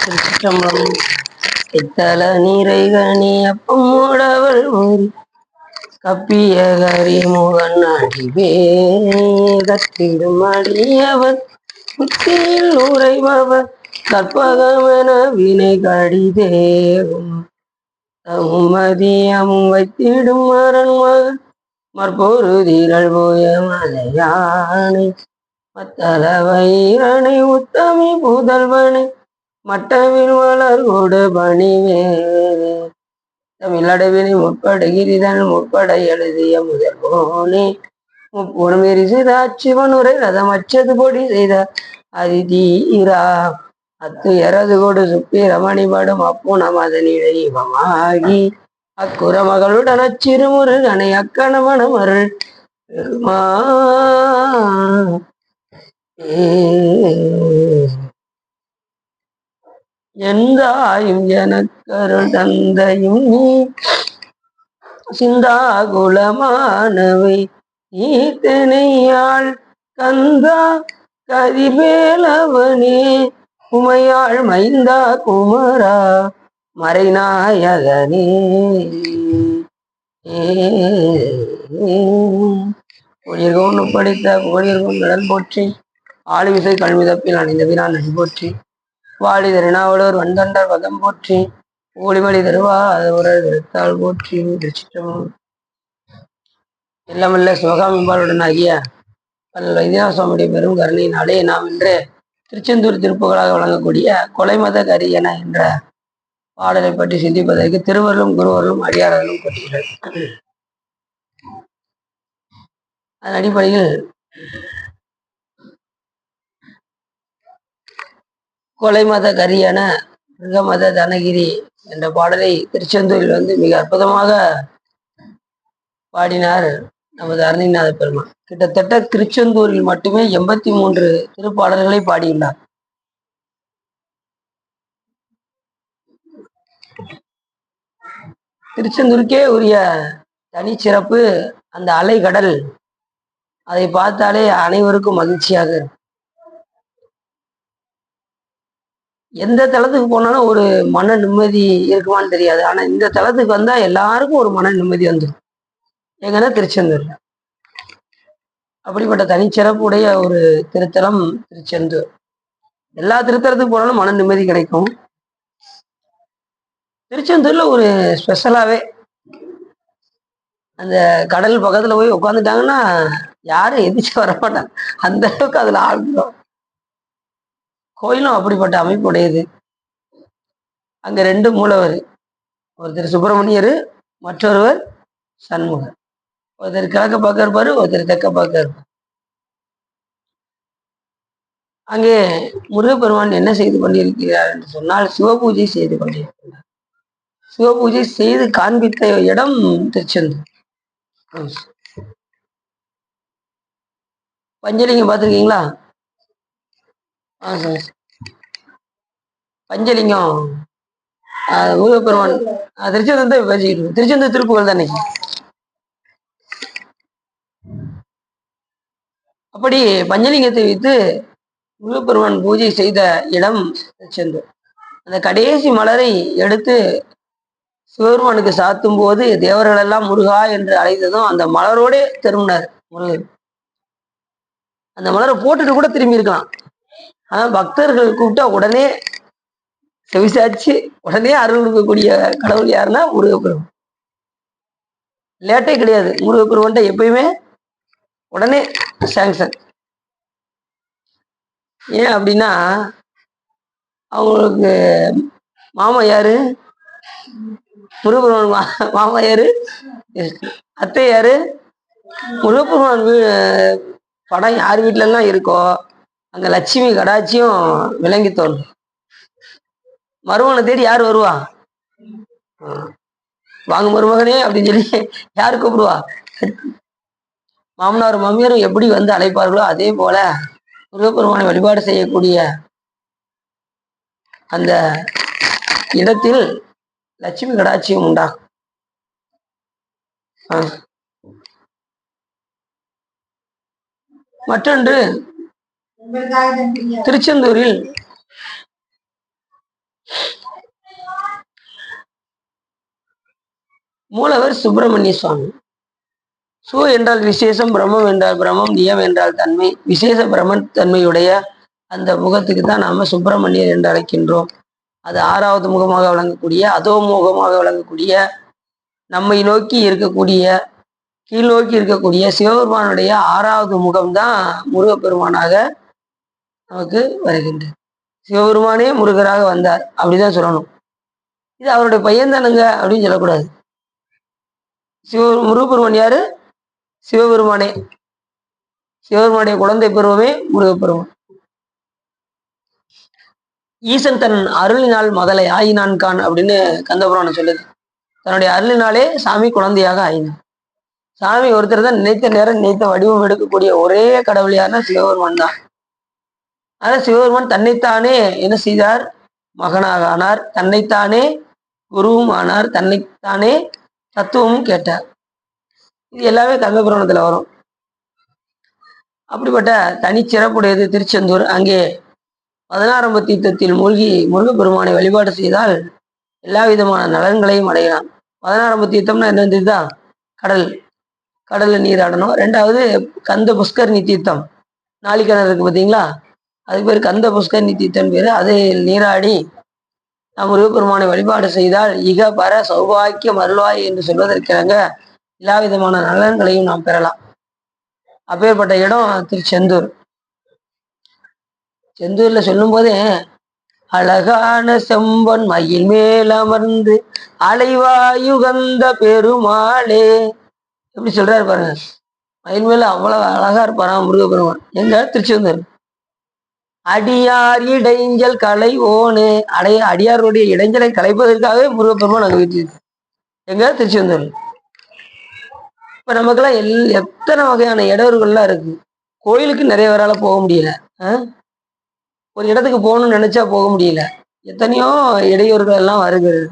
திருச்சிற்றம்பலம். இத்தல நீரைகணி அப்பம் மூடவள் ஊரி கப்பிய கரிமுகன் அடிவேகத்திடும் அடியவர் புத்தியில் உரைபவர் கற்பகமென வினை கடிதேவும் மதியமும் வைத்திடும் மரண்மகன் மற்பொருதிகள் போய மலையானை மத்தல வைரனை உத்தமி புதல்வனை மட்டவில் வளர் கொடு பணிவேறு தமிழடவினை முற்படுகிரிதன் முற்பட எழுதிய முதல்வோனே முப்புணமெறி சிதாட்சிவனுரை ரதமச்சது பொடி செய்த அதிதீரா அத்து எரது கொடு சுப்பிரமணிபடும் அப்புணம் அதனிடைவமாகி அக்குற மகளுடன் அச்சிறுமுருகனை அக்கணமணம் அருள் பெருமா எந்தாயும் எனக்கருள் தந்தையும் நீ சிந்தாகுலமானவை ஈத்தனையாள் கந்தா கதிவேலவனே உமையாள் மைந்தா குமரா மறைநாயகனே பொழியர்கோன் படித்த புகழியர்கோன் கடல் போற்றி ஆளுவிசை கல்மிதப்பில் அணிந்தவினான் நடி போற்றி வாழி திருநாவலூர் வந்தண்டர் பதம் போற்றி ஊழிமொழி தருவா அதவுரல் விருத்தாள் போற்றி. திருச்சிற்றம்பலம். எல்லாமல்ல சிவகாமிபாளுடன் ஆகிய பல் வைத்தியநாத சுவாமியுடைய பெரும் கருணையினாலே நாம் இன்று திருச்செந்தூர் திருப்புகளாக வழங்கக்கூடிய கொலைமத கரியன என்ற பாடலை பற்றி சிந்திப்பதற்கு திருவருளும் குருவருளும் அடியார்களும் கொட்டுகிறது. அதன் அடிப்படையில் கொலைமத கரியன மிருகமத தனகிரி என்ற பாடலை திருச்செந்தூரில் மிக அற்புதமாக பாடினார் நமது அருணைநாத பெருமான். கிட்டத்தட்ட திருச்செந்தூரில் மட்டுமே 83 திருப்பாடல்களை பாடியுள்ளார். திருச்செந்தூருக்கே உரிய தனிச்சிறப்பு அந்த அலைகடல். அதை பார்த்தாலே அனைவருக்கும் மகிழ்ச்சியாக இருக்கும். எந்த தளத்துக்கு போனாலும் ஒரு மன நிம்மதி இருக்குமான்னு தெரியாது. ஆனா இந்த தளத்துக்கு வந்தா எல்லாருக்கும் ஒரு மன நிம்மதி வந்துடும். எங்கன்னா திருச்செந்தூர்ல அப்படிப்பட்ட தனிச்சிறப்புடைய ஒரு திருத்தலம் திருச்செந்தூர். எல்லா திருத்தலத்துக்கு போனாலும் மன நிம்மதி கிடைக்கும். திருச்செந்தூர்ல ஒரு ஸ்பெஷலாவே அந்த கடல் பக்கத்துல போய் உட்காந்துட்டாங்கன்னா யாரும் எதிர்த்து வரமாட்டாங்க. அந்த அளவுக்கு அதுல ஆழ்ந்தோம். கோயிலும் அப்படிப்பட்ட அமைப்புடையது. அங்க 2 மூலவர், ஒருத்தர் சுப்பிரமணியர், மற்றொருவர் சண்முகர். ஒருத்தர் கிழக்க பார்க்க இருப்பாரு, ஒருத்தர் தெற்க பார்க்க இருப்பார். அங்கே முருகப்பெருமான் என்ன செய்து கொண்டிருக்கிறார் என்று சொன்னால் சிவபூஜை செய்து கொண்டிருக்கிறார். சிவபூஜை செய்து காண்பித்த இடம் திருச்செந்தூர். பஞ்சலிங்கம் பார்த்துருக்கீங்களா? பஞ்சலிங்கம் முருகப்பெருமான் திருச்செந்தூர் தான் பேசிக்கிட்டு இருக்கு. திருச்செந்தூர் திருப்புகழ் தான் இன்னைக்கு. அப்படி பஞ்சலிங்கத்தை வைத்து முருகப்பெருமான் பூஜை செய்த இடம் திருச்செந்தூர். அந்த கடைசி மலரை எடுத்து சிவபெருமானுக்கு சாத்தும் போது தேவர்கள் எல்லாம் முருகா என்று அழைத்ததும் அந்த மலரோட திரும்பினார் முருகன். அந்த மலரை போட்டுட்டு கூட திரும்பி இருக்கலாம். ஆனா பக்தர்கள் கூப்பிட்டா உடனே செவிசாச்சு உடனே அருள் கொடுக்கக்கூடிய கடவுள் யாருன்னா முருகப்பெருமான். லேட்டே கிடையாது. முருகப்பெருமான்ட்ட எப்பயுமே உடனே சாங்ஷன். ஏன் அப்படின்னா அவங்களுக்கு மாமா யாரு? முருகப்பெருமான் மாமா யாரு? அத்தை யாரு? முருகப்பெருமான் படம் யார் வீட்டுல எல்லாம் இருக்கோ அங்க லட்சுமி கடாட்சியும் விளங்கி தோன்றும். மருமகனை தேடி யார் வருவா? வாங்க மருமகனே அப்படின்னு சொல்லி யாரு கூப்பிடுவா? மாமனார் மாமியாரும் எப்படி வந்து அழைப்பார்களோ அதே போல முருகப்பெருமானை வழிபாடு செய்யக்கூடிய அந்த இடத்தில் லட்சுமி கடாட்சியம் உண்டாகும். மற்றொன்று திருச்செந்தூரில் மூலவர் சுப்பிரமணிய சுவாமி. சு என்றால் விசேஷம், பிரம்மம் என்றால் பிரம்மம், நியம் என்றால் தன்மை. விசேஷ பிரம்ம தன்மையுடைய அந்த முகத்துக்கு தான் நாம சுப்பிரமணியர் என்று அழைக்கின்றோம். அது 6வது முகமாக விளங்கக்கூடிய, அதோ முகமாக விளங்கக்கூடிய, நம்மை நோக்கி இருக்கக்கூடிய, கீழ் நோக்கி இருக்கக்கூடிய சிவபெருமானுடைய 6வது முகம்தான் முருகப்பெருமானாக நமக்கு வருகின்றது. சிவபெருமானே முருகராக வந்தார் அப்படிதான் சொல்லணும். இது அவருடைய பையன் தானுங்க அப்படின்னு சொல்லக்கூடாது. முருகப்பெருமான் யாரு? சிவபெருமானே. சிவபெருமானுடைய குழந்தை பருவமே முருகப்பெருமான். ஈசன் தன் அருளினால் முதலை ஆயினான் கான் அப்படின்னு கந்தபுராணம் சொல்லுது. தன்னுடைய அருளினாலே சாமி குழந்தையாக ஆயினான். சாமி ஒருத்தர் தான் நினைத்த நேரம் நினைத்த வடிவம் எடுக்கக்கூடிய ஒரே கடவுள் யாருன்னா சிவபெருமான் தான். ஆனா சிவபெருமான் தன்னைத்தானே என்ன செய்தார்? மகனாக ஆனார். தன்னைத்தானே குருவும் ஆனார். தன்னைத்தானே தத்துவமும் கேட்டார். இது எல்லாமே கந்தபுராணத்துல வரும். அப்படிப்பட்ட தனிச்சிறப்புடையது திருச்செந்தூர். அங்கே 16 தீர்த்தத்தில் மூழ்கி முருகப்பெருமானை வழிபாடு செய்தால் எல்லா விதமான நலன்களையும் அடையலாம். 16 தீர்த்தம்னா என்ன தீர்த்தம்? கடல். கடல்ல நீராடணும். 2வது கந்த புஷ்கரணி தீர்த்தம். நாளிக்கிணறு இருக்கு பார்த்தீங்களா? அதுக்கு பேர் கந்த புஷ்கரணி தீர்த்தம் பேரு. அதை நீராடி நாம் முருகப்பெருமானை வழிபாடு செய்தால் இக பர சௌபாக்கியம் அருள்வாய் என்று சொல்வதற்கிணங்க எல்லா விதமான நலன்களையும் நாம் பெறலாம். அப்பேற்பட்ட இடம் திருச்செந்தூர். செந்தூர்ல சொல்லும் போதே அழகான செம்பன் மயில் மேல் அமர்ந்து அலைவாயுகந்த பெருமாளே எப்படி சொல்றாரு பாருங்க. மயில் மேல அவ்வளவு அழகா இருப்பாராம் முருகப்பெருமான். எங்க? திருச்செந்தூர். அடியார் இடைஞ்சல் களைவோனு அடியாருடைய இடைஞ்சலை களைப்பதற்காகவே முருகப்பெருமான் அங்க வீட்டு. எங்க? திருச்செந்தூர். இப்ப நமக்கெல்லாம் எத்தனை வகையான இடர்கள்லாம் இருக்கு. கோயிலுக்கு நிறைய பேரால போக முடியல. ஒரு இடத்துக்கு போகணும்னு நினைச்சா போக முடியல. எத்தனையோ இடையூறுகள் எல்லாம் வருகிறது.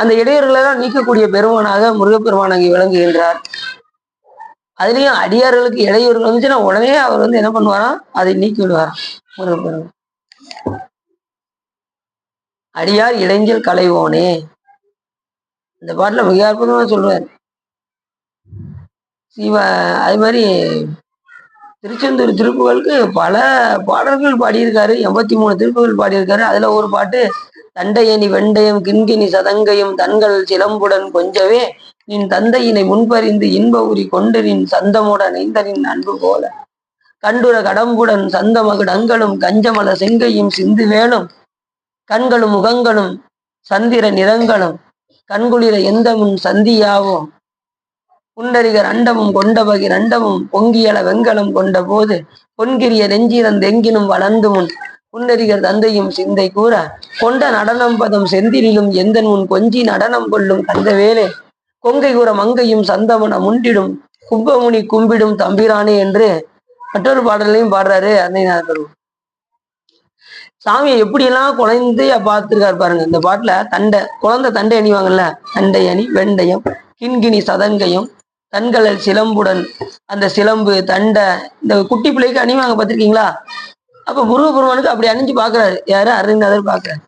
அந்த இடையூறுகளை எல்லாம் நீக்கக்கூடிய பெருமானாக முருகப்பெருமான் அங்கே விளங்குகின்றார். அதுலயும் அடியார்களுக்கு இடையூறுகள் வந்துச்சுன்னா உடனே அவர் என்ன பண்ணுவாராம்? அதை நீக்கி விடுவாராம் முருகப்பெருமான். அடியார் இடைஞ்சல் களைவோனே இந்த பாட்டுல மிக அற்புதமா சொல்றாரு சிவ. அது மாதிரி திருச்செந்தூர் திருப்புகளுக்கு பல பாடல்கள் பாடியிருக்காரு. 83 திருப்புகள் பாடியிருக்காரு. அதுல ஒரு பாட்டு, தண்டையணி வெண்டயம் கிண்கிணி சதங்கையும் தங்கள் சிலம்புடன் கொஞ்சவே நின் தந்தையினை முன்பறிந்து இன்ப உரி கொண்டு நின் சந்தமுடன் நெய்தனின் அன்பு போல கண்டுர கடம்புடன் சந்தமகுடங்களும் கஞ்சமல செங்கையும் சிந்து வேணும் கண்களும் முகங்களும் சந்திர நிறங்களும் கண்குளிர எந்த முன் சந்தியாவும் புண்டரிகர் அண்டமும் கொண்டபகிர் அண்டமும் பொங்கியல வெங்கலம் கொண்ட போது பொன்கிரிய நெஞ்சிரந்தெங்கினும் வளர்ந்து முன் புண்டரிகர் தந்தையும் சிந்தை கூற கொண்ட நடனம் பதம் செந்திலும் எந்தன் முன் கொஞ்சி நடனம் கொள்ளும் கந்தவேலே கொங்கை கூற மங்கையும் சந்தமன முண்டிடும் கும்பமுனி கும்பிடும் தம்பிரானே என்று மற்றொரு பாடலையும் பாடுறாரு அன்னைநாதர். சாமியை எப்படியெல்லாம் குழந்தைய பார்த்துருக்காரு பாருங்க. இந்த பாட்டுல குழந்தை தண்டை அணிவாங்கல்ல, தண்டை அணி வெண்டயம் கிண்கிணி சதங்கையும் தன்களல் சிலம்புடன் அந்த சிலம்பு தண்டை இந்த குட்டி பிள்ளைக்கு அணிவாங்க பார்த்திருக்கீங்களா? அப்ப முருகப்பெருமானுக்கு அப்படி அணிஞ்சு பாக்குறாரு. யாரு? அருணாதர் பாக்குறாரு.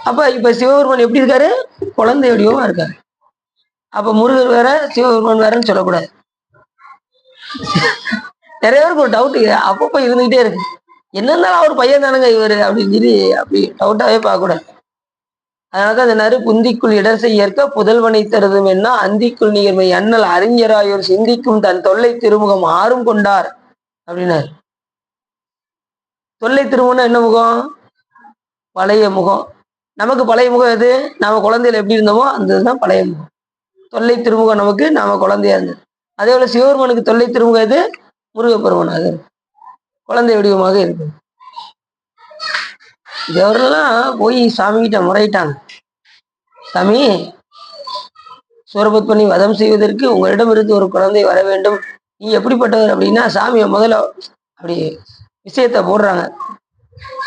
அப்ப இப்ப சிவபெருமான் எப்படி இருக்காரு? குழந்தை வடிவமா இருக்காரு. அப்ப முருகர் வேற சிவபெருமான் வேறன்னு சொல்லக்கூடாது. நிறைய பேருக்கு ஒரு டவுட் அப்பப்ப இருந்துகிட்டே இருக்கு. என்ன இருந்தாலும் அவர் பையன் தானுங்க இவரு அப்படின்னு சொல்லி அப்படி டவுட்டாவே பார்க்க கூடாது. அதனாலதான் அந்த நறு புந்திக்குள் இடர்சை ஏற்க புதல்வனை தருதும் என்ன அந்திக்குள் நீர்மை அண்ணல் அறிஞராயோர் சிந்திக்கும் தன் தொல்லை திருமுகம் ஆறும் கொண்டார் அப்படின்னாரு. தொல்லை திருமுகம்னா என்ன முகம்? பழைய முகம். நமக்கு பழைய முகம் எது? நாம குழந்தையில எப்படி இருந்தோமோ அந்த இதுதான் பழைய முகம். தொல்லை திருமுகம் நமக்கு நாம குழந்தையா இருந்தது. அதே போல சிவபெருமானுக்கு தொல்லை திருமுகம் எது? முருகப்பெருமானாக குழந்தை வடிவமாக இருக்கு. இதெல்லாம் போய் சாமி கிட்ட முறையிட்டாங்க. சாமி, சூரபத் பண்ணி வதம் செய்வதற்கு உங்களிடமிருந்து ஒரு குழந்தை வர வேண்டும், நீ எப்படிப்பட்டவர் அப்படின்னா சாமியை முதல்ல அப்படி விஷயத்த போடுறாங்க.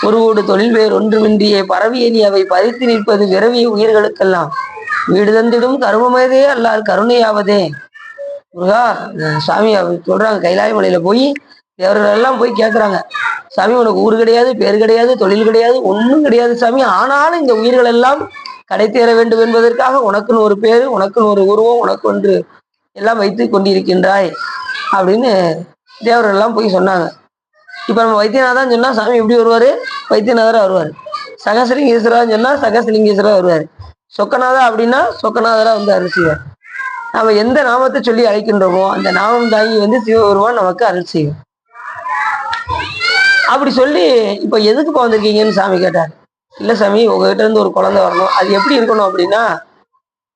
ஒருவோடு தொழில் வேறு ஒன்றுமின்றியே பரவிய நீ அவை பறித்து நிற்பது விரவிய உயிர்களுக்கெல்லாம் வீடு தந்திடும் கருமமேதே அல்லால் கருணையாவதே. முருகா, சாமி அப்படி சொல்றாங்க. கைலாய மலையில போய் தேவர்கள் எல்லாம் போய் கேட்குறாங்க, சாமி உனக்கு ஊர் கிடையாது, பேர் கிடையாது, தொழில் கிடையாது, ஒன்றும் கிடையாது சாமி. ஆனாலும் இந்த உயிர்கள் எல்லாம் கடை தேர வேண்டும் என்பதற்காக உனக்குன்னு ஒரு பேரு, உனக்குன்னு ஒரு உருவம், உனக்கு ஒன்று எல்லாம் வைத்து கொண்டிருக்கின்றாய் அப்படின்னு தேவர்கள் எல்லாம் போய் சொன்னாங்க. இப்ப நம்ம வைத்தியநாதான் சொன்னா சாமி எப்படி வருவாரு? வைத்தியநாதரா வருவார். சகசிலிங்கேஸ்வரான்னு சொன்னா சகசிலிங்கேஸ்வரா வருவார். சொக்கநாதா அப்படின்னா சொக்கநாதரா வந்து அருள் செய்வார். நம்ம எந்த நாமத்தை சொல்லி அழைக்கின்றோமோ அந்த நாமம் தாங்கி வந்து சிவபெருமான் நமக்கு அருள் செய்யும். அப்படி சொல்லி இப்ப எதுக்கு வந்திருக்கீங்கன்னு சாமி கேட்டார். இல்ல சாமி, உங்ககிட்ட இருந்து ஒரு குழந்தை வரணும். அது எப்படி இருக்கணும் அப்படின்னா,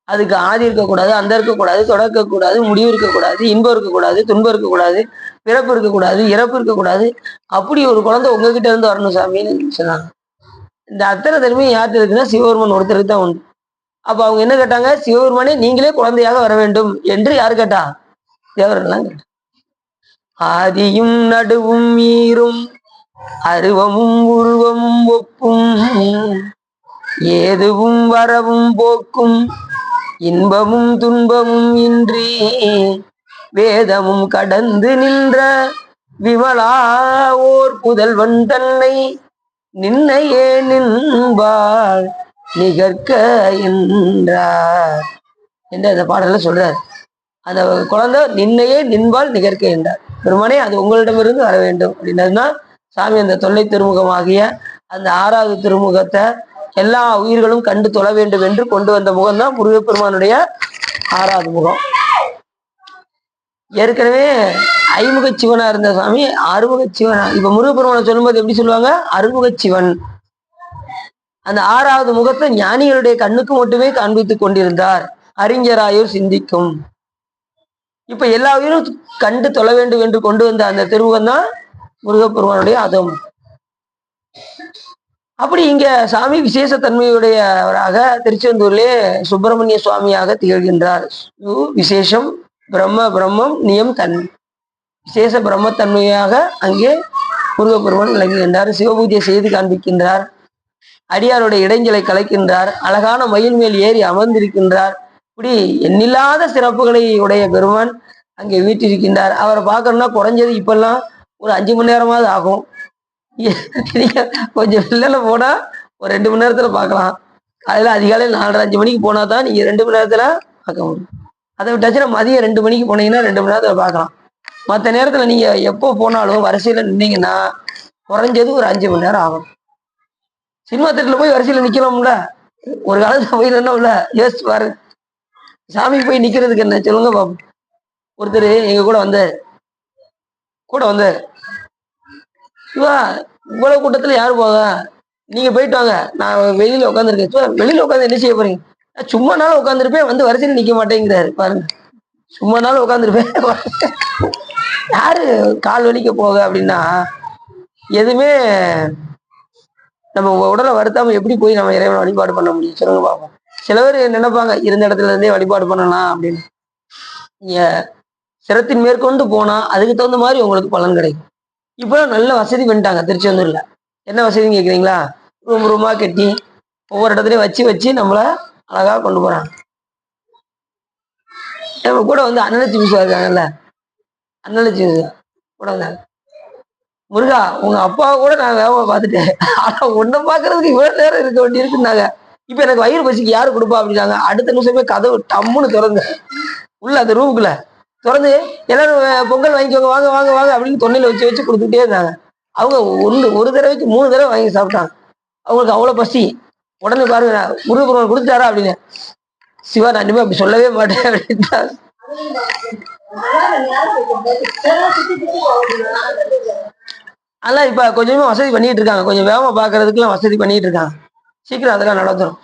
அதுக்கு ஆதி இருக்கக்கூடாது, அந்த இருக்கக்கூடாது, தொடக்கக்கூடாது, முடிவு இருக்கக்கூடாது, இன்பம் இருக்கக்கூடாது, துன்பம் இருக்கக்கூடாது, பிறப்பு இருக்கக்கூடாது, இறப்பு இருக்கக்கூடாது. அப்படி ஒரு குழந்தை உங்ககிட்ட இருந்து வரணும் சாமின்னு சொன்னாங்க. இந்த அத்தனை தன்மையும் யார்கிட்ட இருக்குன்னா சிவபெருமான் ஒருத்தருக்கு தான் உண்டு. அப்ப அவங்க என்ன கேட்டாங்க? சிவபெருமானே நீங்களே குழந்தையாக வர வேண்டும் என்று யாரு கேட்டா? தேவர்கள்லாம் கேட்டா. ஆதியும் நடுவும் மீறும் அருவமும் உருவமும் ஒப்பும் ஏதுவும் வரவும் போக்கும் இன்பமும் துன்பமும் இன்றி வேதமும் கடந்து நின்ற விமலா ஓர் புதல்வன் தன்னை நின்னையே நின்பாள் நிகர்க்க என்றார் என்று அந்த பாடல சொல்றார். அந்த குழந்தை நின்னையே நின்பால் நிகர்க்க என்றார். பெருமானே அது உங்களிடமிருந்து வர வேண்டும் அப்படின்னதுன்னா சாமி அந்த தொல்லை திருமுகமாகிய அந்த 6வது திருமுகத்தை எல்லா உயிர்களும் கண்டு தொழ வேண்டும் என்று கொண்டு வந்த முகம் தான் முருகப்பெருமானுடைய 6வது முகம். ஏற்கனவே ஐமுக சிவனா இருந்த சாமி அறுமுக சிவனா. இப்ப முருகப்பெருமானை சொல்லும்போது எப்படி சொல்லுவாங்க? அறுமுக சிவன். அந்த 6வது முகத்தை ஞானிகளுடைய கண்ணுக்கு மட்டுமே காண்பித்துக் கொண்டிருந்தார். அறிஞராயோர் சிந்திக்கும். இப்ப எல்லா உயிரும் கண்டு தொழ வேண்டும் என்று கொண்டு வந்த அந்த திருமுகம் தான் முருகப்பெருமானுடைய அதம். அப்படி இங்க சாமி விசேஷ தன்மையுடையவராக திருச்செந்தூர்லே சுப்பிரமணிய சுவாமியாக திகழ்கின்றார். விசேஷம் பிரம்ம பிரம்மம் நியம் தன்மை. விசேஷ பிரம்மத்தன்மையாக அங்கே முருகப்பெருமான் விளங்குகின்றார். சிவபூஜை செய்து காண்பிக்கின்றார். அடியாருடைய இடைஞ்சலை கலைக்கின்றார். அழகான மயில் மேல் ஏறி அமர்ந்திருக்கின்றார். இப்படி எண்ணில்லாத சிறப்புகளை உடைய பெருமான் அங்கே வீட்டிருக்கின்றார். அவரை பார்க்கணும்னா குறைஞ்சது இப்பெல்லாம் ஒரு 5 மணி நேரமாவது ஆகும். நீங்க கொஞ்சம் வெளில போனா ஒரு 2 மணி நேரத்துல பார்க்கலாம். காலையில அதிகாலையில் 4:30 5 மணிக்கு போனா தான் நீங்க 2 மணி நேரத்துல பார்க்க முடியும். அதை விட்டாச்சுன்னா மதியம் 2 மணிக்கு போனீங்கன்னா 2 மணி நேரத்துல பார்க்கலாம். மற்ற நேரத்துல நீங்க எப்போ போனாலும் வரிசையில நின்னீங்கன்னா குறைஞ்சது ஒரு 5 மணி நேரம் ஆகும். சினிமா தேட்டர்ல போய் வரிசையில நிக்கலாம்ல, ஒரு காலத்துல போய் நின்னோம்ல, யோசிச்சு பாரு. சாமி போய் நிக்கிறதுக்கு என்ன சொல்லுங்க பாப்போம். ஒருத்தர் எங்க கூட வந்தாரு. சிவா, இவ்வளவு கூட்டத்துல யாரு போக, நீங்க போயிட்டு வாங்க, நான் வெளியில உட்காந்துருக்கேன். சிவா, வெளியில உட்காந்து என்ன செய்ய போறீங்க? சும்மா நாளும் உட்காந்துருப்பேன், வந்து வரிசையில் நிக்க மாட்டேங்கிறாரு பாருங்க. சும்மா நாளும் உட்காந்துருப்பேன். யாரு கால் வலிக்க போக அப்படின்னா, எதுவுமே நம்ம உடலை வருத்தாம எப்படி போய் நம்ம இறைவனை வழிபாடு பண்ண முடியும் சொல்லுங்க பாப்போம். சில பேர் நினைப்பாங்க இருந்த இடத்துல இருந்தே வழிபாடு பண்ணலாம் அப்படின்னு. நீங்க சிரத்தின் மேற்கொண்டு போனா அதுக்கு தகுந்த மாதிரி உங்களுக்கு பலன் கிடைக்கும். இப்போ நல்ல வசதி பண்ணிட்டாங்க திருச்செந்தூர்ல. என்ன வசதின்னு கேட்குறீங்களா? ரூம் ரூமா கட்டி ஒவ்வொரு இடத்துலையும் வச்சு நம்மளை அழகா கொண்டு போறாங்க. நம்ம கூட வந்து அன்னலட்சுமி இருக்காங்கல்ல, அன்னலட்சுமி கூட வந்தாங்க. முருகா, உங்க அப்பாவை கூட நான் வேகமா பார்த்துட்டேன், ஆனா உன்னை பாக்குறதுக்கு இவ்வளவு நேரம் இருக்க வேண்டி இருக்குன்னாங்க. இப்ப எனக்கு வயிறு பசிக்கு யாரு கொடுப்பா அப்படின்னாங்க. அடுத்த நிமிஷமே கதவு டம்முன்னு திறந்து உள்ள அந்த ரூமுக்குள்ள திறந்து எல்லாரும் பொங்கல் வாங்கிக்கோங்க, வாங்க வாங்க வாங்க அப்படின்னு தொண்டையில வச்சு கொடுத்துட்டே இருந்தாங்க. அவங்க ஒரு தடவைக்கு 3 தடவை வாங்கி சாப்பிட்டாங்க. அவங்களுக்கு அவ்வளவு பசி. உடனே பாருங்க, முருகப்பெருமான் கொடுத்துட்டாரா அப்படின்னு. சிவா, நான் இனிமே அப்படி சொல்லவே மாட்டேன் அப்படின்ட்டா. அதெல்லாம் இப்ப கொஞ்சமா வசதி பண்ணிட்டு இருக்காங்க. கொஞ்சம் வேகமா பாக்குறதுக்குலாம் வசதி பண்ணிட்டு இருக்காங்க. சீக்கிரம் அதெல்லாம் நடந்துரும்.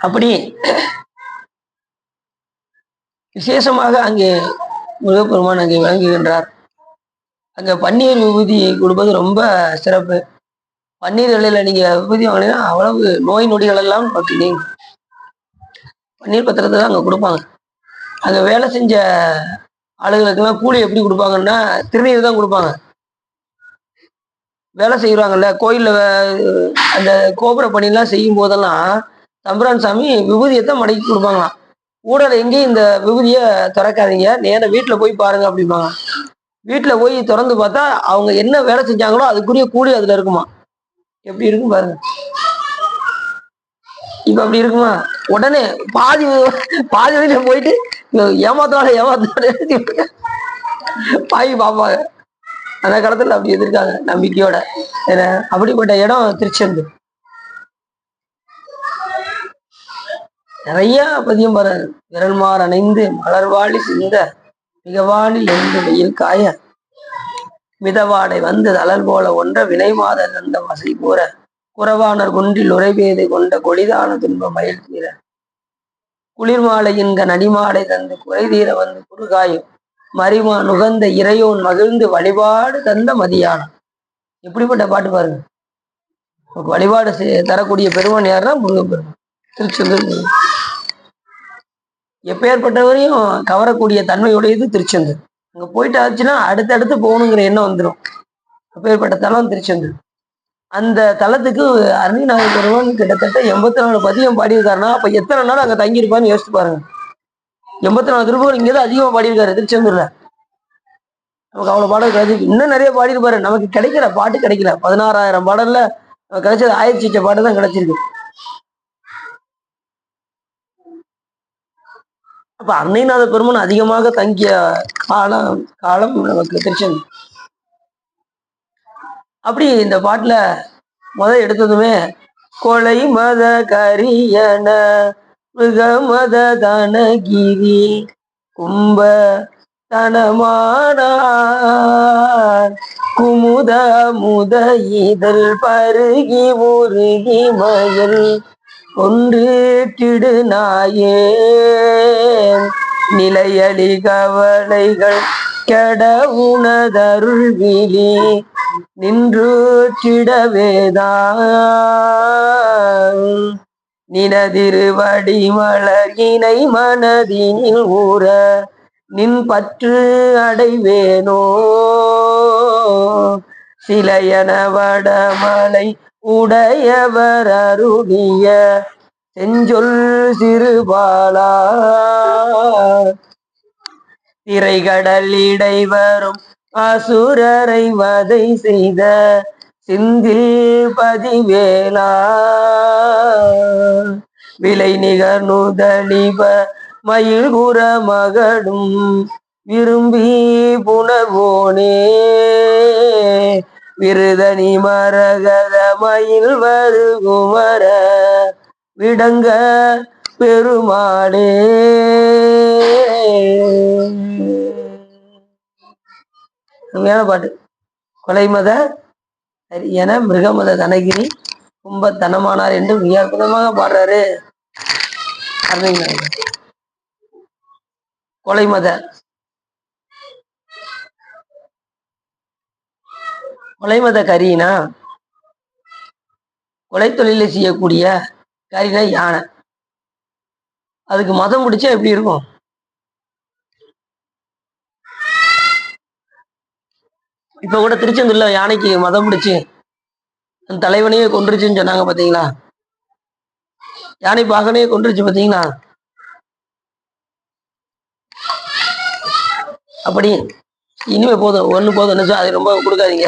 அப்படி விசேஷமாக அங்கே முருகப்பெருமான் அங்கே விளங்குகின்றார். அங்க பன்னீர் விபூதி கொடுப்பது ரொம்ப சிறப்பு. பன்னீர் இலையில நீங்க விபூதி வாங்கினீங்கன்னா அவ்வளவு நோய் நொடிகள் எல்லாம் நீங்க பன்னீர் பத்திரத்தை தான் அங்க கொடுப்பாங்க. அங்க வேலை செஞ்ச ஆளுகளுக்கெல்லாம் கூலி எப்படி கொடுப்பாங்கன்னா திருநீர் தான் கொடுப்பாங்க. வேலை செய்வாங்கல்ல கோயில்ல, அந்த கோபுர பணியெல்லாம் செய்யும் போதெல்லாம் தம்புரான் சாமி விபூதியைத்தான் மடக்கி கொடுப்பாங்களாம். ஊடல எங்கேயும் இந்த விபூதியை திறக்காதீங்க, நேரம் வீட்டுல போய் பாருங்க அப்படிம்பாங்க. வீட்டுல போய் திறந்து பார்த்தா அவங்க என்ன வேலை செஞ்சாங்களோ அதுக்குரிய கூலி அதுல இருக்குமா. எப்படி இருக்கும் பாருங்க. இப்ப அப்படி இருக்குமா? உடனே பாதி பாதி வழியில போயிட்டு ஏமாத்தால பாய் பாப்பாங்க. அந்த காலத்துல அப்படி எதிர்க்காங்க நம்பிக்கையோட. ஏன்னா அப்படிப்பட்ட இடம் திருச்செந்தூர். நிறைய பதியம் பாரு. விரல்மார் அணைந்து மலர்வாழி சிந்த மிகவாணி என்று வெயில் காய மிதவாடை வந்து தளல் போல ஒன்ற வினை மாத தந்த வசை கூற குறவானர் குன்றில் உரைவேதை கொண்ட கொடிதான துன்ப மயில் தீர குளிர் மாலை என்க நடிமாடை தந்து குறை தீர வந்து குறுகாயும் மறிமா நுகர்ந்த இறையோன் மகிழ்ந்து வழிபாடு தந்த மதியானம். எப்படிப்பட்ட பாட்டு பாருங்க. வழிபாடு தரக்கூடிய பெருமான் யாருன்னா முருகப்பெருமான். திருச்செந்தூர் எப்பேற்பட்டவரையும் கவரக்கூடிய தன்மையுடையது திருச்செந்தூர். அங்க போயிட்டு ஆச்சுன்னா அடுத்தடுத்து போகணுங்கிற எண்ணம் வந்துடும். அப்பேற்பட்ட தலம் திருச்செந்தூர். அந்த தலத்துக்கு அருணிநாத பெருமான் கிட்டத்தட்ட 84 பதியம் பாடியிருக்காருன்னா அப்ப எத்தனை நாள் அங்க தங்கியிருப்பான்னு யோசிச்சு பாருங்க. 84 திருப்புகள் இங்கதான் அதிகமா பாடியிருக்காரு திருச்செந்தூர்ல. நமக்கு அவ்வளவு பாடல் கிடைச்சி இன்னும் நிறைய பாடியிருப்பாரு. நமக்கு கிடைக்கல, பாட்டு கிடைக்கல. 16,000 பாடல்ல கிடைச்சது 1000 சீச்ச பாட்டு தான் கிடைச்சிருக்கு. அப்ப அருணிநாத பெருமான் அதிகமாக தங்கிய காலம் நமக்கு திருச்செந்தூர். அப்படி இந்த பாட்டுல எடுத்ததுமே கொலை மத கரியன மிருக மத தனகிரி கும்ப தனமானார் குமுத முத இதழ் பருகி உருகி மயில் ஒன்றிடு நாயே நிலையலி கவலைகள் கெட உணதருள் விழி நின்று சிடவேதான் நினதிருவடி மலர்கினை மனதினில் ஊற நின் பற்று அடைவேனோ சிலையன வடமலை உடையவர் அருளிய செஞ்சொல் சிறுபாலா திரைகடல் இடை வரும் அசுரரை வதை செய்த சிந்தில் பதிவேலா விலை நிகர் நுதலிப மயில்குற மகடும் விரும்பி புணர்வோனே விருதனி மரகத மயில் வருகுமர விடங்க பெருமாளே. பாட்டு. கொலைமத என மிருகமத தனகிரி கும்ப தனமானார் என்று மிக அற்புதமாக பாடுறாரு. கொலைமத கொலைமத கரினா கொலை தொழிலை செய்யக்கூடிய கரினா யானை. அதுக்கு மதம் பிடிச்சா எப்படி இருக்கும்? இப்ப கூட திருச்செந்தூர்ல யானைக்கு மதம் பிடிச்சு அந்த தலைவனையே கொன்றுச்சுன்னு சொன்னாங்க பாத்தீங்களா? யானை பாகனையே கொன்றுச்சு பாத்தீங்களா? அப்படி இனிமே போதும், ஒண்ணு போதும். அது ரொம்ப கொடுக்காதீங்க.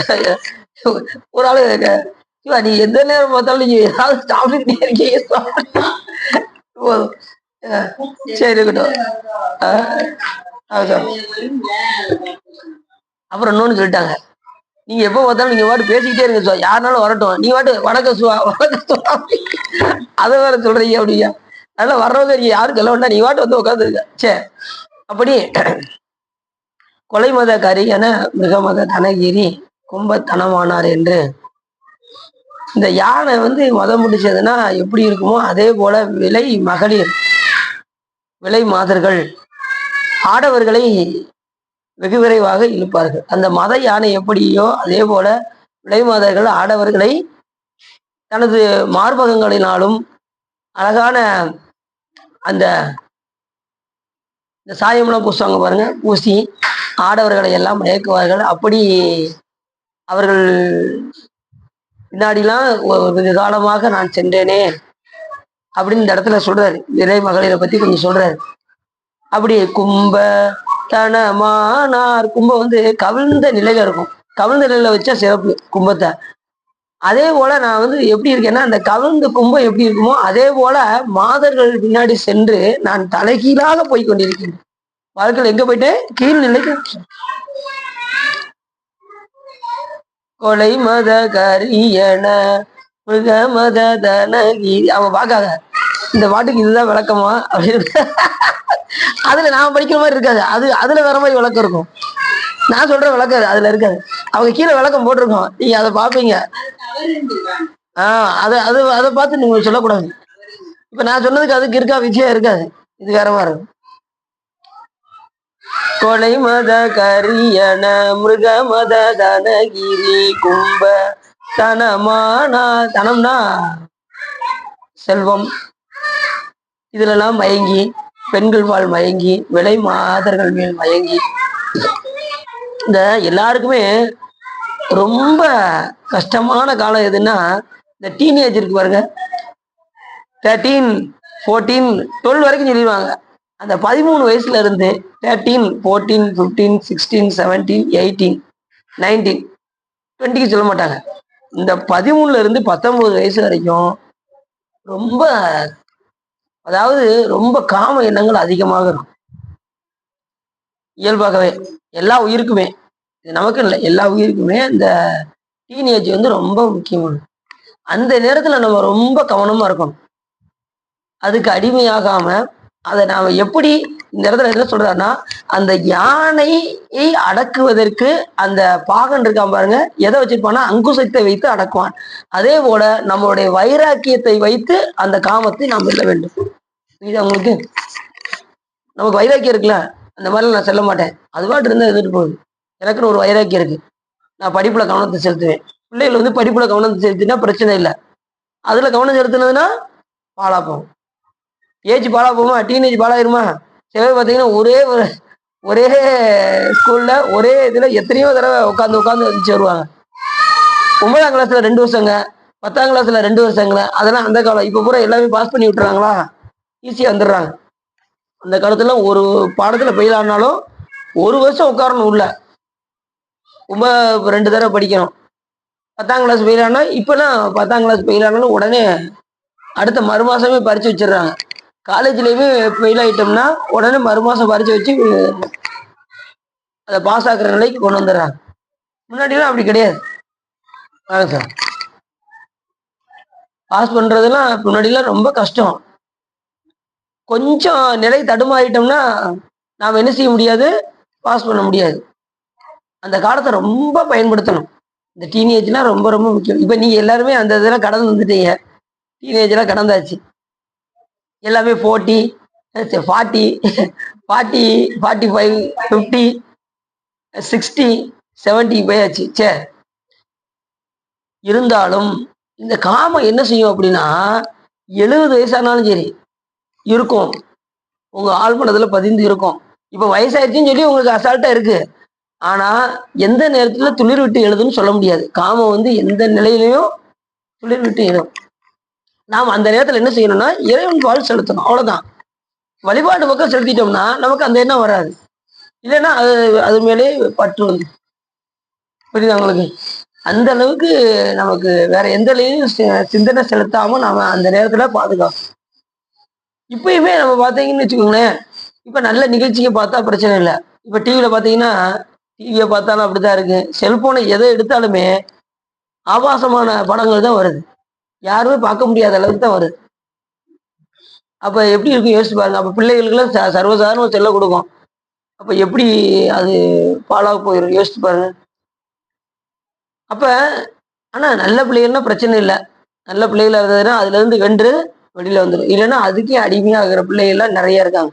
ஒரு ஆளு நீ எந்த நேரம் பார்த்தாலும் நீங்க ஏதாவது சாப்பிட்டுக்கிட்டே இருக்கீங்க. போதும், சரி இருக்கட்டும். அப்புறம் இன்னொன்னு சொல்லிட்டாங்க, நீங்க எப்ப பார்த்தாலும் நீங்க பாட்டு பேசிக்கிட்டே இருங்க சுவா, யாருனாலும் வரட்டும், நீ பாட்டு வணக்கம் சுவா வணக்கம் சுவா அதை வேற சொல்றீங்க அப்படியா? அதனால வர்றவங்க நீங்க யாரும் சொல்ல வேண்டாம், நீ பாட்டு வந்து உட்காந்துருக்க. சரி. அப்படி கொலை மத கரியன மிருகமத தனகிரி கும்ப தனமானார் என்று இந்த யானை மதம் முடிச்சதுன்னா எப்படி இருக்குமோ அதே போல விலை மகளிர் விலை மாதர்கள் ஆடவர்களை வெகு விரைவாக இழுப்பார்கள். அந்த மத யானை எப்படியோ அதே போல விலை மாதர்கள் ஆடவர்களை தனது மார்பகங்களினாலும் அழகான அந்த சாயம்லாம் பூசுவாங்க பாருங்க, பூசி ஆடவர்களை எல்லாம் மயக்குவார்கள். அப்படி அவர்கள் பின்னாடிலாம் வெகு காலமாக நான் சென்றேனே அப்படின்னு இந்த இடத்துல சொல்றாரு. விலை மகளிரை பத்தி கொஞ்சம் சொல்றாரு. அப்படி கும்ப தனமானார். கும்பம் வந்து கவிழ்ந்த நிலையில இருக்கும். கவிழ்ந்த நிலையில வச்சா சிறப்பு கும்பத்தை. அதே போல நான் வந்து எப்படி இருக்கேன்னா, அந்த கவிழ்ந்த கும்பம் எப்படி இருக்குமோ அதே போல மாதர்கள் பின்னாடி சென்று நான் தலைகீழாக போய் கொண்டிருக்கிறேன். வாழ்க்கையில் எங்க போயிட்டேன்? கீழ் நிலைக்கு. கொலை மத கரியன மிருக மத தனகி. அவங்க பார்க்காத இந்த பாட்டுக்கு இதுதான் விளக்கமா அப்படின்னு. அதுல நான் படிக்கிற மாதிரி இருக்காது, அதுல வேற மாதிரி விளக்கம் இருக்கும். நான் சொல்ற விளக்கம் அதுல இருக்காது. அவங்க கீழே விளக்கம் போட்டிருக்கோம், நீங்க அதை பார்ப்பீங்க. அதை பார்த்து நீங்க சொல்லக்கூடாது. இப்ப நான் சொன்னதுக்கு அதுக்கு இருக்கா விஷயம் இருக்காது, இது வேற மாதிரி இருக்கும். கொலை மத கரியன மிருக மத தனகிரி கும்ப தனமானா. தனம்னா செல்வம். இதுலலாம் மயங்கி, பெண்கள் வாழ் மயங்கி, விலை மாதர்கள் மேல் மயங்கி, இந்த எல்லாருக்குமே ரொம்ப கஷ்டமான காலம் எதுன்னா இந்த டீனேஜ் இருக்கு பாருங்க. 13, 14, 12 வரைக்கும் சொல்லிடுவாங்க. அந்த 13 வயசுல இருந்து 13, 14, 15, 16, 17, 18, 19, 20க்கு சொல்ல மாட்டாங்க. இந்த 13ல இருந்து 19 வயசு வரைக்கும் ரொம்ப, அதாவது ரொம்ப காம எண்ணங்கள் அதிகமாக இருக்கும். இயல்பாகவே எல்லா உயிருக்குமே, இது நமக்கு இல்லை, எல்லா உயிருக்குமே இந்த டீனேஜ் வந்து ரொம்ப முக்கியமானது. அந்த நேரத்துல நம்ம ரொம்ப கவனமா இருக்கணும். அதுக்கு அடிமையாகாம அதை நாம எப்படி, இந்த இடத்துல என்ன சொல்றாருன்னா, அந்த யானையை அடக்குவதற்கு அந்த பாகன் இருக்கான் பாருங்க, எதை வச்சிருப்பான்னா அங்குசத்தை வைத்து அடக்குவான். அதே போல நம்மளுடைய வைராக்கியத்தை வைத்து அந்த காமத்தை நாம் வெல்ல வேண்டும். இது அவங்களுக்கு நமக்கு வைராக்கியம் இருக்குல்ல, அந்த மாதிரிலாம் நான் செல்ல மாட்டேன், அதுபாட்டு இருந்தா எதிர்த்து போகுது. எனக்குன்னு ஒரு வைராக்கியம் இருக்கு, நான் படிப்புல கவனத்தை செலுத்துவேன். பிள்ளைகள் வந்து படிப்புல கவனத்தை செலுத்தினா பிரச்சனை இல்லை, அதுல கவனம் செலுத்தினதுன்னா பாழா போகும். ஏஜ் பாழா போகுமா? டீனேஜ் பாழாயிருமா? சில பேர் பார்த்தீங்கன்னா ஒரே ஸ்கூல்ல ஒரே இதுல எத்தனையோ தடவை உட்காந்து வந்துச்சு வருவாங்க. 9ஆம் கிளாஸ்ல 2 வருஷங்க, 10ஆம் கிளாஸ்ல 2 வருஷங்கள, அதெல்லாம் அந்த காலம். இப்ப பூரா எல்லாமே பாஸ் பண்ணி விட்டுறாங்களா, ஈஸியா வந்துடுறாங்க. அந்த காலத்துல ஒரு பாடத்துல ஃபெயில் ஆனாலும் 1 வருஷம் உட்காரணும் உள்ள, 2 தடவை படிக்கணும். 10ஆம் கிளாஸ் ஃபெயில் ஆனா, இப்பெல்லாம் 10ஆம் கிளாஸ் ஃபெயில் ஆனாலும் உடனே அடுத்த மறுமாசமே பரிச்சு வச்சிடுறாங்க. காலேஜ்லயுமே ஃபெயில் ஆயிட்டோம்னா உடனே மறுமாசம் பரிச்சு வச்சு அதை பாஸ் ஆக்குற நிலைக்கு கொண்டு வந்துடுறாங்க. முன்னாடிலாம் அப்படி கிடையாது. சார் பாஸ் பண்றதெல்லாம் முன்னாடிலாம் ரொம்ப கஷ்டம். கொஞ்சம் நிலை தடுமாறிட்டோம்னா நாம் என்ன செய்ய முடியாது, பாஸ் பண்ண முடியாது. அந்த காலத்தை ரொம்ப பயன்படுத்தணும். இந்த டீனேஜ்லாம் ரொம்ப ரொம்ப முக்கியம். இப்ப நீங்க எல்லாருமே அந்த இதெல்லாம் கடந்து வந்துட்டீங்க, டீனேஜ்லாம் கடந்தாச்சு. எல்லாமே 40, 40, 40, 45, 50, 60, 70 போயாச்சு. சே, இருந்தாலும் இந்த காமம் என்ன செய்யும் அப்படின்னா, 70 வயசானாலும் சரி இருக்கும், உங்க ஆழ்மனதுல பதிந்து இருக்கும். இப்ப வயசாயிடுச்சுன்னு சொல்லி உங்களுக்கு அசால்ட்டா இருக்கு, ஆனா எந்த நேரத்துல துளிர் விட்டு எழுதுன்னு சொல்ல முடியாது. காமம் வந்து எந்த நிலையிலையும் துளிர் விட்டு எழுதும். நாம் அந்த நேரத்துல என்ன செய்யணும்னா இறைவன் பால் செலுத்தணும், அவ்வளவுதான். வழிபாடு பக்கம் செலுத்திட்டோம்னா நமக்கு அந்த எண்ணம் வராது. இல்லைன்னா அது மேலே பற்று வந்து, புரியுதா உங்களுக்கு? அந்த அளவுக்கு நமக்கு வேற எந்த சிந்தனை செலுத்தாம நாம அந்த நேரத்துல பாதுகாக்கும். இப்பயுமே நம்ம பார்த்தீங்கன்னு வச்சுக்கோங்களேன், இப்ப நல்ல நிகழ்ச்சியை பார்த்தா பிரச்சனை இல்லை. இப்ப டிவியில பாத்தீங்கன்னா, டிவியை பார்த்தாலும் அப்படித்தான் இருக்கு. செல்போனை எதை எடுத்தாலுமே ஆபாசமான படங்கள் தான் வருது, யாருமே பார்க்க முடியாத அளவுக்கு தான் வருது. அப்ப எப்படி இருக்கும் யோசிச்சு பாருங்க. அப்ப பிள்ளைகளுக்குலாம் சர்வசாதாரண செல்ல கொடுக்கும், அப்ப எப்படி அது பாழாக போயிடும் யோசிச்சு பாருங்க. அப்ப ஆனா நல்ல பிள்ளைகள்னா பிரச்சனை இல்லை, நல்ல பிள்ளைகளா இருந்ததுன்னா அதுல இருந்து வென்று வெளியில வந்துடும். இல்லைன்னா அதுக்கே அடிமையாகிற பிள்ளைகள்லாம் நிறைய இருக்காங்க.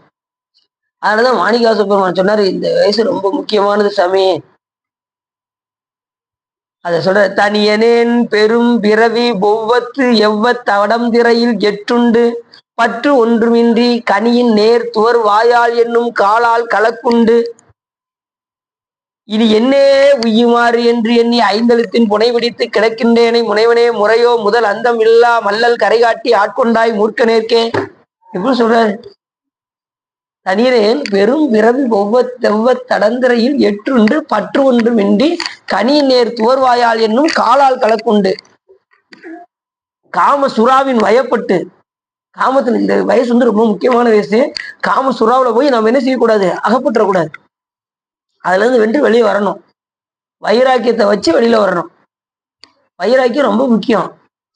அதனாலதான் மாணிக்கா சுப்பிரமணியன் சொன்னாரு, இந்த வயசு ரொம்ப முக்கியமானது சாமி. அதை சொல்ற, தனியனேன் பெரும் பிறவி ஒவ்வொத்து எவ்வத்தடம் திரையில் எட்டுண்டு பற்று ஒன்றுமின்றி கனியின் நேர் துவர் வாயால் என்னும் காலால் கலக்குண்டு இது என்னே உய்யுமாறு என்று எண்ணி ஐந்தெழுத்தின் புனை பிடித்து கிடக்கின்றேனை முனைவனே முறையோ முதல் அந்தம் இல்லா மல்லல் கரை காட்டி ஆட்கொண்டாய் மூர்க்க நேர்க்கே. எப்படி சொல்றாரு? தனிரேன் பெரும் பிறவி தெவ்வ தடந்திரையில் எற்றுண்டு பற்று ஒன்றும் இன்றி கனி நேர் துவர்வாயால் என்னும் காலால் கலக்குண்டு. காம சுறாவின் வயப்பட்டு, காமத்துல இந்த வயசு வந்து ரொம்ப முக்கியமான வயசு. காம சுறாவில போய் நம்ம என்ன செய்யக்கூடாது, அகப்பற்றக்கூடாது. அதுல இருந்து வென்று வெளியே வரணும். வைராக்கியத்தை வச்சு வெளியில வரணும். வைராக்கியம் ரொம்ப முக்கியம்.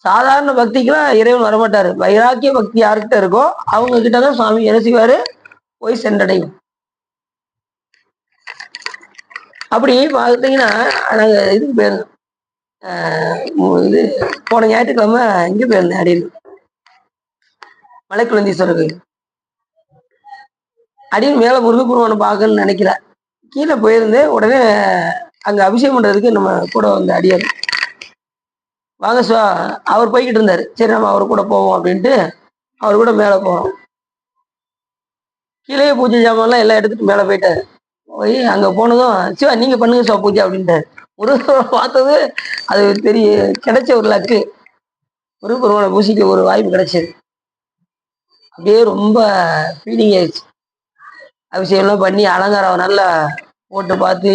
சாதாரண பக்திக்கெல்லாம் இறைவன் வரமாட்டாரு. வைராக்கிய பக்தி யாருக்கிட்ட இருக்கோ அவங்க கிட்டதான் சுவாமி என்ன செய்வாரு, போய் சென்றடையும். அப்படி பார்த்தீங்கன்னா நாங்க இதுக்கு போயிருந்தோம். இது போன ஞாயிற்றுக்கிழமை இங்க போயிருந்தேன், அடியில் மலைக்குழந்தீஸ்வரர் கோயில். அடியில் மேல முருகப்பெருமானை பார்க்கணும்னு நினைக்கல, கீழே போயிருந்தேன். உடனே அங்க அபிஷேகம் பண்றதுக்கு நம்ம கூட வந்த அடியார் வாங்க அவர் போய்கிட்டு இருந்தாரு. சரி நம்ம அவர் கூட போவோம் அப்படின்ட்டு அவர் கூட மேலே போறோம். கீழே பூஜை ஜாமான்லாம் எல்லாம் எடுத்துட்டு மேலே போயிட்டாரு. போய் அங்க போனதும் சிவா நீங்க பண்ணுங்க சிவா பூஜை அப்படின்ட்டாரு. முருகப்பெருமானை பார்த்தது அது கிடைச்ச ஒரு லக்கு. முருகப்பெருமானை பூசிக்க ஒரு வாய்ப்பு கிடைச்சது. அப்படியே ரொம்ப ஃபீலிங் ஆயிடுச்சு. அபிஷேகம்லாம் பண்ணி அலங்காரம் நல்லா போட்டு பார்த்து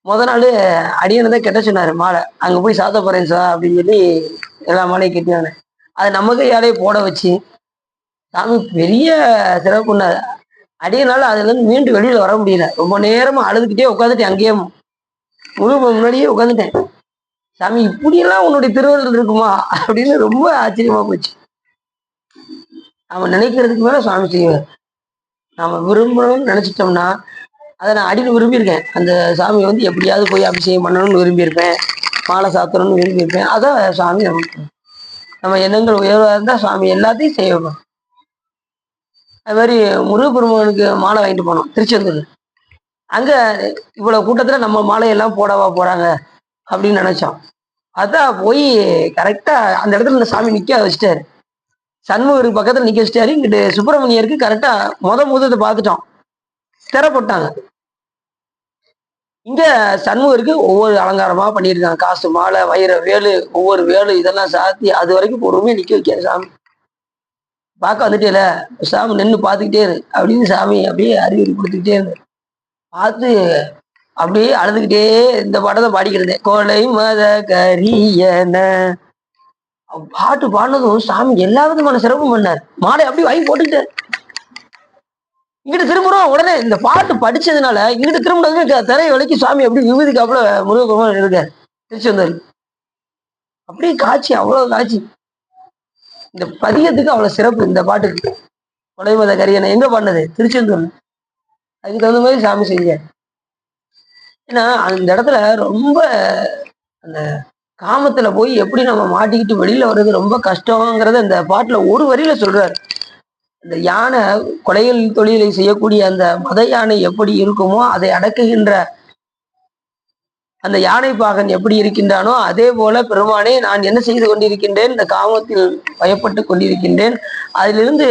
முத நாள் அடியனை தான் கெட்ட சொன்னாரு மாலை. அங்க போய் சாத்த போறேன் சார் அப்படின்னு சொல்லி எல்லா மாலையும் கெட்டினானே. அதை நம்ம கையாலே போட வச்சு சாமி பெரிய சிறப்புன்னாரு. அடியனால அதுல இருந்து மீண்டும் வெளியில வர முடியல. ரொம்ப நேரமா அழுதுகிட்டே உட்காந்துட்டேன். அங்கேயே முன்னாடியே உட்காந்துட்டேன். சாமி இப்படியெல்லாம் உன்னுடைய திருவள்ளுவர் இருக்குமா அப்படின்னு ரொம்ப ஆச்சரியமா போச்சு. நாம நினைக்கிறதுக்கு மேல சுவாமி செய்வார். நாம விரும்பணும்னு நினைச்சிட்டோம்னா அதை நான் அடியில் விரும்பியிருக்கேன். அந்த சாமி வந்து எப்படியாவது போய் அபிஷேகம் பண்ணணும்னு விரும்பியிருப்பேன், மாலை சாத்தணும்னு விரும்பியிருப்பேன். அதான் சுவாமி நமக்கு நம்ம எண்ணங்கள் உயர்வாக இருந்தால் சுவாமி எல்லாத்தையும் செய்ய வைப்போம். அது மாதிரி முருகப்பெருமானுக்கு மாலை வாங்கிட்டு போனோம் திருச்செந்தூர். அங்கே இவ்வளோ கூட்டத்தில் நம்ம மாலையெல்லாம் போடவா போகிறாங்க அப்படின்னு நினச்சோம். அதான் போய் கரெக்டாக அந்த இடத்துல இந்த சாமி நிற்க வச்சுட்டாரு. சண்முகருக்கு பக்கத்தில் நிற்க வச்சுட்டாரு. இங்கிட்டு சுப்பிரமணியருக்கு கரெக்டாக முதத்தை பார்த்துட்டோம், திரை போட்டாங்க. இங்க சண்முகருக்கு ஒவ்வொரு அலங்காரமா பண்ணியிருக்காங்க. காசு மாலை, வைர வேலு, ஒவ்வொரு வேலு இதெல்லாம் சாத்தி அது வரைக்கும் பொறுமையா நிக்க வைக்காரு சாமி. பார்க்க வந்துட்டேல சாமி நின்று பார்த்துக்கிட்டே இரு அப்படின்னு சாமி அப்படியே அறிவுரை கொடுத்துக்கிட்டே இருந்து பார்த்து அப்படியே அழுதுகிட்டே இந்த பாட்டை தான் பாடிக்கிட்டு கோலை மத கரியன பாட்டு பாடினதும் சாமி எல்லா விதமான சிறப்பும் பண்ணார். மாலை அப்படியே வாங்கி போட்டுக்கிட்டாரு. இங்கிட்டு திரும்புறோம். உடனே இந்த பாட்டு படிச்சதுனால இங்கிட்டு திரும்ப திரைய வலிக்கு சுவாமி அப்படி விபூதி காப்புல முருகப்பெருமான் இருக்காரு திருச்செந்தூர். அப்படியே காட்சி, அவ்வளவு காட்சி. இந்த பதியத்துக்கு அவ்வளவு சிறப்பு இந்த பாட்டுக்கு. கொலைமத கரியனை எங்க பாடினது, திருச்செந்தூர். அதுக்கு தகுந்த மாதிரி சாமி செஞ்சார். ஏன்னா அந்த இடத்துல ரொம்ப அந்த காமத்துல போய் எப்படி நம்ம மாட்டிக்கிட்டு வெளியில வர்றது ரொம்ப கஷ்டங்கிறத இந்த பாட்டுல ஒரு வரியில சொல்றாரு. இந்த யானை கொலைகள் தொழிலை செய்யக்கூடிய அந்த மத யானை எப்படி இருக்குமோ அதை அடக்குகின்ற அந்த யானை பாகன் எப்படி இருக்கின்றானோ அதே போல பெருமானே நான் என்ன செய்து கொண்டிருக்கின்றேன், இந்த காமத்தில் பயப்பட்டு கொண்டிருக்கின்றேன். அதிலிருந்து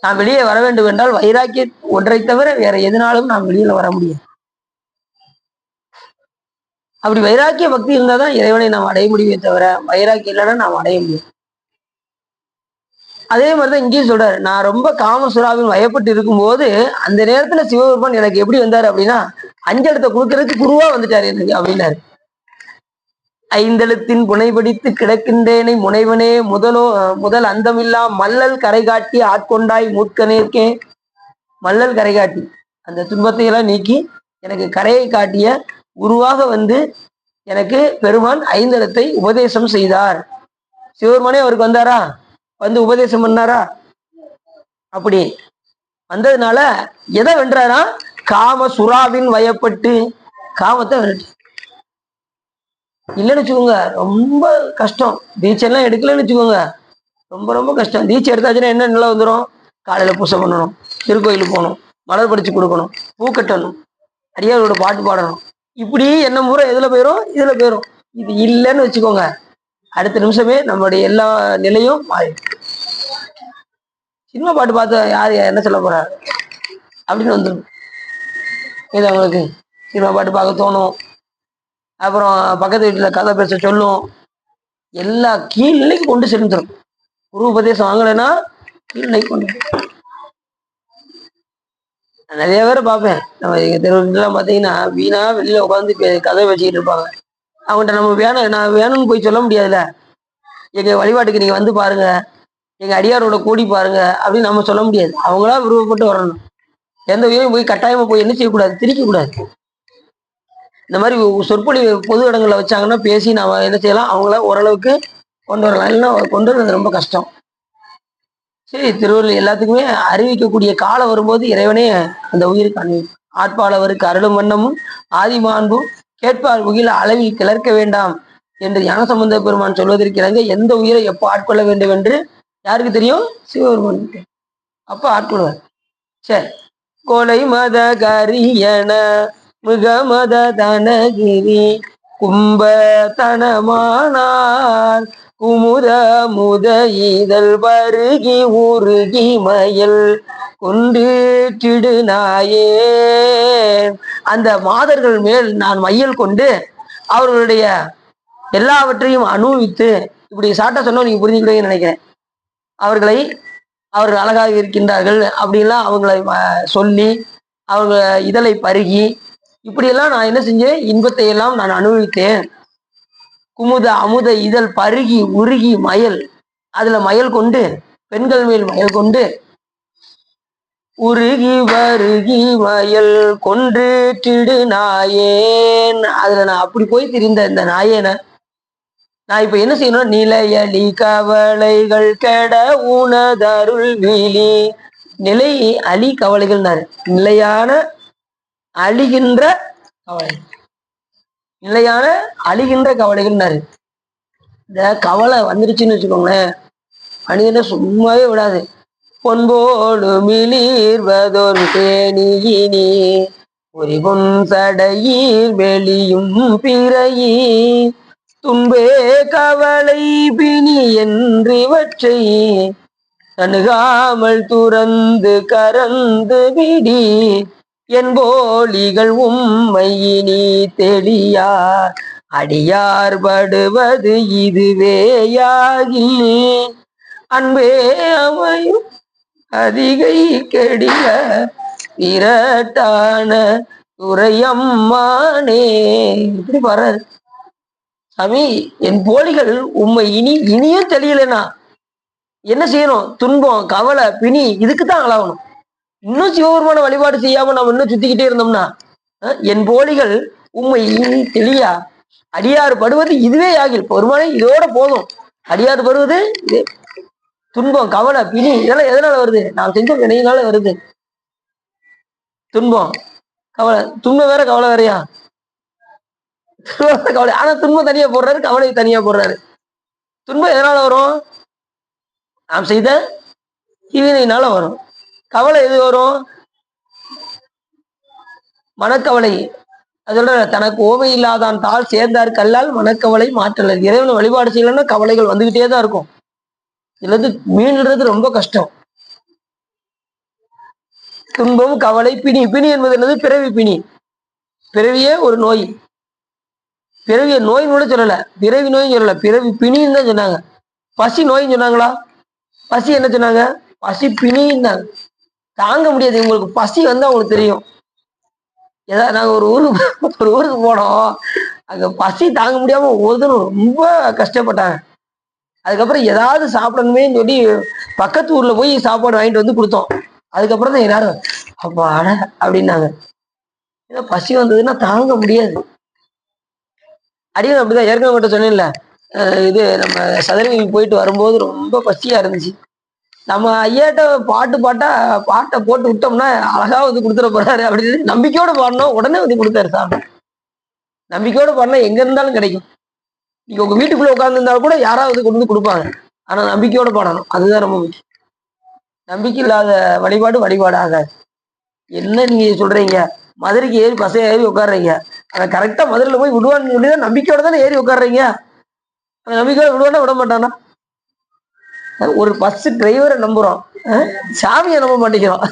நான் வெளியே வர வேண்டும் என்றால் வைராக்கிய ஒன்றை தவிர வேற எதனாலும் நான் வெளியில வர முடியும். அப்படி வைராக்கிய பக்தி இருந்தாதான் இறைவனை நாம் அடைய முடியுமே தவிர வைராக்கியம் இல்லைன்னா நாம் அடைய முடியும். அதே மாதிரிதான் இங்கேயும் சொல்றாரு. நான் ரொம்ப காமசுராவின் வயப்பட்டு இருக்கும்போது அந்த நேரத்துல சிவபெருமான் எனக்கு எப்படி வந்தாரு அப்படின்னா அஞ்செழுத்தை கொடுக்கறதுக்கு குருவா வந்துட்டாரு எனக்கு அப்படின்னாரு. ஐந்தெழுத்தின் புனைபடித்து கிடக்கின்றேனை முனைவனே முதல் அந்தமில்லா மல்லல் கரை காட்டி ஆட்கொண்டாய் மூர்க்கனேற்கே. மல்லல் கரை காட்டி அந்த துன்பத்தையெல்லாம் நீக்கி எனக்கு கரையை காட்டிய குருவாக வந்து எனக்கு பெருமான் ஐந்தெழுத்தை உபதேசம் செய்தார். சிவபெருமானே அவருக்கு வந்தாரா, வந்து உபதேசம் பண்ணாரா? அப்படி வந்ததுனால எதை வென்றாரா, காம சுறாவின் வயப்பட்டு காமத்தை வென்று. இல்லைன்னு வச்சுக்கோங்க ரொம்ப கஷ்டம். தீட்சைலாம் எடுக்கலன்னு வச்சுக்கோங்க ரொம்ப ரொம்ப கஷ்டம். தீட்சை எடுத்தாச்சுன்னா என்ன நிலை வந்துடும், காலையில பூசை பண்ணணும், திருக்கோயிலுக்கு போகணும், மலர் படிச்சு கொடுக்கணும், பூ கட்டணும், அடியாரோட பாட்டு பாடணும். இப்படி என்ன முறை எதுல போயிடும், இதுல போயிடும். இது இல்லைன்னு வச்சுக்கோங்க அடுத்த நிமிஷமே நம்மளுடைய எல்லா நிலையும் மாறி. சினிமா பாட்டு பார்த்து யார் என்ன சொல்ல போறாரு அப்படின்னு வந்துடும். இது அவங்களுக்கு சினிமா பாட்டு பார்க்க தோணும். அப்புறம் பக்கத்து வீட்டுல கதை பேச சொல்லும். எல்லா கீழ்நிலைக்கு கொண்டு செலுத்துரும். குரு உபதேசம் வாங்கலைன்னா கீழ்நிலைக்கு கொண்டு. நிறைய பேரை பார்ப்பேன். நம்ம எங்க தெருவுலாம் பார்த்தீங்கன்னா, வீணா வெளியில உட்காந்து கதை வச்சுக்கிட்டு இருப்பாங்க. அவங்கள்ட்ட நம்ம வேணும் நான் வேணும்னு போய் சொல்ல முடியாதுல்ல. எங்க வழிபாட்டுக்கு நீங்க வந்து பாருங்க. எங்க அடியாரோட கூடி பாருங்க அப்படின்னு நம்ம சொல்ல முடியாது. அவங்களா விருப்பப்பட்டு வரணும். எந்த உயிரையும் போய் கட்டாயமா போய் என்ன செய்யக்கூடாது, திரிக்கக்கூடாது. இந்த மாதிரி சொற்பொழிவு பொது இடங்கள்ல வச்சாங்கன்னா பேசி நாம என்ன செய்யலாம், அவங்கள ஓரளவுக்கு கொண்டு வரலாம். இல்லைன்னா கொண்டு வர்றது ரொம்ப கஷ்டம். சரி, திருவள்ளுவர் எல்லாத்துக்குமே அறிவிக்கக்கூடிய காலம் வரும்போது இறைவனே அந்த உயிருக்கு ஆட்பாளவருக்கு அருளும் வண்ணமும் ஆதிமாண்பும் கேட்பார் உகில அளவில் கிளர்க்க வேண்டாம் என்று ஞானசம்பந்த பெருமான் சொல்வதற்கிறங்க எந்த உயிரை எப்போ ஆட்கொள்ள வேண்டும் என்று யாருக்கு தெரியும்? சிவபெருமான். அப்ப ஆட்கொள்வார். சரி. கொலை மத கரியன மிக மத தனகிரி கும்ப தனமானார் குமுத முத இதழ் பருகி உருகி மயல் கொண்டிடு நாயே. அந்த மாதர்கள் மேல் நான் மையல் கொண்டு அவர்களுடைய எல்லாவற்றையும் அனுபவித்து, இப்படி சாட்ட சொன்னா நீங்க புரிஞ்சுக்கிட்டீங்கன்னு நினைக்கிறேன். அவர்கள் அழகாக இருக்கின்றார்கள் அப்படின்லாம் அவங்களை சொல்லி அவங்க இதழை பருகி இப்படியெல்லாம் நான் என்ன செஞ்சேன், இன்பத்தை எல்லாம் நான் அனுபவித்தேன். குமுத அமுத இதழ் பருகி உருகி மயல், அதுல மயல் கொண்டு பெண்கள் மேல் மயல் கொண்டு உருகி வருகி மயல் கொன்றிடு நாயேன். அதுல நான் அப்படி போய் திரிந்த இந்த நாயேன நான் இப்ப என்ன செய்யணும், நிலையலி கவலைகள் கெட உனதருள் விழி. நிலை அலி கவலைகள்னாரு, நிலையான அழிகின்ற கவலை, நிலையான அழிகின்ற கவலைகள்னாரு. இந்த கவலை வந்துருச்சுன்னு வச்சுக்கோங்களேன், மனிதனை சும்மாவே விடாது. பொன்போடு மிளிர்வதொரு தேனியினி ஒரு பொன் சடையீர் வெளியும் பிறையி துன்பே கவலை பிணி என்றிவற்றை அணுகாமல் துறந்து கறந்து விடி என்போலிகள் உம்மையினி தெளியார் அடியார் படுவது இதுவேயாகி அன்பே அமையும் அதிகை கெடிய இரட்டான துறையம்மானே. இப்படி வர்றாரு சாமி. என் போலிகள் உண்மை இனியும் தெரியலனா என்ன செய்யணும்? துன்பம் கவலை பிணி இதுக்குத்தான் ஆளாகணும். இன்னும் சிவபெருமான வழிபாடு செய்யாம நம்ம இன்னும் சுத்திக்கிட்டே இருந்தோம்னா என் போலிகள் உண்மை இனி தெளியா அடியாறு படுவது இதுவே ஆகில். பெருமானே இதோட போதும். அடியாறு படுவது இது. துன்பம் கவலை பிணி இதெல்லாம் எதனால வருது? நாம் செஞ்ச வினையினால வருது. துன்பம் கவலை, துன்பம் வேற கவலை வேறையா? கவலை. ஆனா துன்பம் தனியா போடுறாரு, கவலை தனியா போடுறாரு. துன்பம் எதனால வரும்? நாம் செய்த தீவினையினால வரும். கவலை எது வரும்? மனக்கவலை. அதோட தனக்கு ஓமை இல்லாதான் தாள் சேர்ந்தார் கல்லால் மனக்கவலை மாற்றல. இறைவனை வழிபாடு செய்யலன்னா கவலைகள் வந்துகிட்டே தான் இருக்கும். இதுல இருந்து மீள்றது ரொம்ப கஷ்டம். துன்பம் கவலை பிணி. பிணி என்பது என்னது? பிறவி பிணி. பிறவியே ஒரு நோய். பிறவிய நோய் கூட சொல்லல, பிறவி நோயும் சொல்லல, பிறவி பிணின்னு தான் சொன்னாங்க. பசி நோயின்னு சொன்னாங்களா? பசி என்ன சொன்னாங்க? பசி பிணின்னாங்க. தாங்க முடியாது உங்களுக்கு பசி வந்து அவங்களுக்கு தெரியும். ஏதாவது நாங்க ஒரு ஊருக்கு போனோம், அங்க பசி தாங்க முடியாம ஒருத்தரும் ரொம்ப கஷ்டப்பட்டாங்க. அதுக்கப்புறம் ஏதாவது சாப்பிடணுமே சொல்லி பக்கத்து ஊர்ல போய் சாப்பாடு வாங்கிட்டு வந்து கொடுத்தோம். அதுக்கப்புறம் தான் எல்லாரும் அப்பா அட அப்படின்னாங்க. ஏன்னா பசி வந்ததுன்னா தாங்க முடியாது. அடியும் அப்படிதான் ஏற்கனவே மட்டும் சொன்னேன்ல, இது நம்ம சதுரகிரிக்கு போயிட்டு வரும்போது ரொம்ப பசியா இருந்துச்சு. நம்ம ஐயாட்ட பாட்டை போட்டு விட்டோம்னா அழகா வந்து கொடுத்துட போறாரு அப்படின்னு நம்பிக்கையோட பாடணும். உடனே வந்து கொடுத்தாரு சாமி. நம்பிக்கையோட பாடினா எங்க இருந்தாலும் கிடைக்கும். நீங்க உங்க வீட்டுக்குள்ள உட்கார்ந்து இருந்தாலும் கூட யாராவது கொண்டு வந்து கொடுப்பாங்க. ஆனா நம்பிக்கையோட பாடணும், அதுதான் ரொம்ப முக்கியம். நம்பிக்கை இல்லாத வழிபாடு ஆகாது. என்ன நீங்க சொல்றீங்க? மதுரைக்கு ஏறி பஸ்ஸை ஏறி உட்காடுறீங்க, அதை கரெக்டா மதுரையில போய் விடுவான்னு சொல்லிதான் நம்பிக்கையோட தானே ஏறி உட்காடுறீங்க. அந்த நம்பிக்கையோட விடுவானா விட மாட்டானா? ஒரு பஸ் டிரைவரை நம்புறோம், சாமியை நம்ப மாட்டேங்கிறோம்.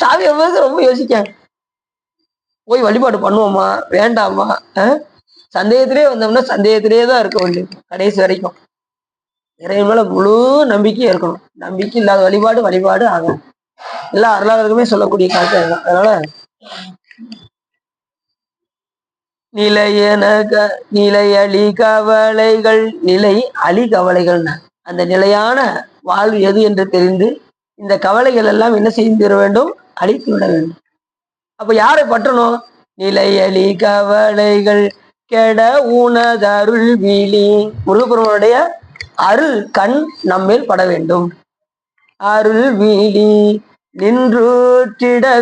சாமியை ரொம்ப யோசிக்காங்க. போய் வழிபாடு பண்ணுவோமா வேண்டாமா? சந்தேகத்திலே வந்தோம்னா சந்தேகத்திலே தான் இருக்க வேண்டியது கடைசி வரைக்கும். இறைவன் மேல முழு நம்பிக்கை இருக்கணும். நம்பிக்கை இல்லாத வழிபாடு ஆகும். எல்லா அருளாளருக்குமே சொல்லக்கூடிய கருத்து அதுதான். அதனால நிலை அழி கவலைகள், நிலை அழி கவலைகள், அந்த நிலையான வாழ்வு எது என்று தெரிந்து இந்த கவலைகள் எல்லாம் என்ன செய்து வேண்டும், அழித்து விட வேண்டும். அப்ப யாரை பற்றணும்? நிலை அழி கவலைகள் கெட உனதருள் விழி, முருகப்பெருமானுடைய அருள் கண் நம்மேல் பட வேண்டும். அருள் விழி நின்றுட்டிடவேதான்,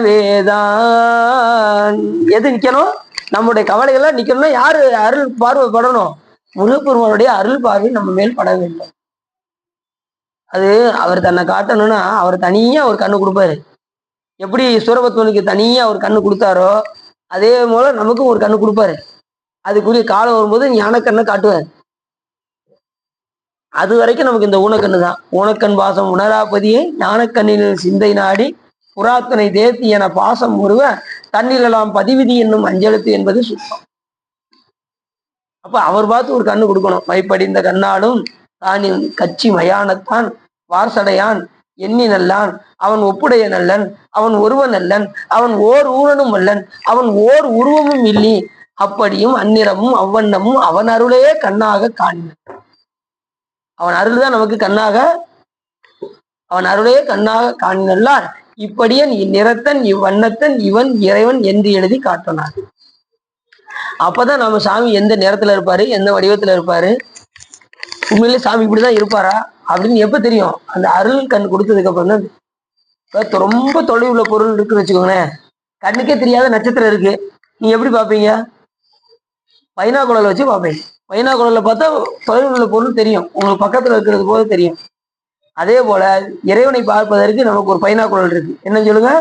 எது நிக்கணும்? நம்முடைய கவலைகள்லாம் நிக்கணும்னா யாரு அருள் பார்வை படணும்? முருகப்பெருமானுடைய அருள் பார்வை நம்ம மேல் பட வேண்டும். அது அவர் தன்னை காட்டணும்னா அவர் தனியா ஒரு கண்ணு கொடுப்பாரு. எப்படி சூரபத்மனுக்கு தனியா ஒரு கண்ணு கொடுத்தாரோ அதே போல நமக்கும் ஒரு கண்ணு கொடுப்பாரு. அதுக்குரிய காலம் வரும்போது ஞானக்கண்ணை காட்டுவார். அது வரைக்கும் நமக்கு இந்த ஊனக்கண்ணு தான். ஊனக்கண் பாசம் உணராபதியை ஞானக்கண்ணில் சிந்தை நாடி புறாத்தனை தேத்தி என பாசம் உருவ தன்னிலெல்லாம் பதிவிதி என்னும் அஞ்செழுத்து என்பது சுத்தம். அப்ப அவர் பார்த்து ஒரு கண்ணு கொடுக்கணும். மைப்படிந்த கண்ணாலும் தானின் கட்சி மயானத்தான் வார்சடையான் எண்ணி நல்லான் அவன் ஒப்புடைய நல்லன் அவன் ஒருவன் அல்லன் அவன் ஓர் ஊரனும் அல்லன் அவன் ஓர் உருவமும் இல்லி அப்படியும் அந்நிறமும் அவ்வண்ணமும் அவன் அருளையே கண்ணாக காணினான். அவன் அருள் தான் நமக்கு கண்ணாக, அவன் அருளையே கண்ணாக காணினல்லார் இப்படியன் இந்நிறத்தன் இவ்வண்ணத்தன் இவன் இறைவன் என்று எழுதி காட்டினார். அப்பதான் நம்ம சாமி எந்த நேரத்துல இருப்பாரு, எந்த வடிவத்துல இருப்பாரு, உண்மையிலே சாமி இப்படிதான் இருப்பாரா அப்படின்னு எப்ப தெரியும்? அந்த அருள் கண் கொடுத்ததுக்கு அப்புறம் தான். ரொம்ப தொலைவுள்ள பொருள் இருக்குன்னு வச்சுக்கோங்களேன், கண்ணுக்கே தெரியாத நட்சத்திரம் இருக்கு, நீங்க எப்படி பார்ப்பீங்க? பைனாகுலர் வச்சு பார்ப்பீங்க. பைனாகுலர்ல பார்த்தா தொலைவில் உள்ள பொருள் தெரியும், உங்களுக்கு பக்கத்துல இருக்கிறது போல தெரியும். அதே போல இறைவனை பார்ப்பதற்கு நமக்கு ஒரு பைனாகுலர் இருக்கு. என்ன சொல்லுங்க?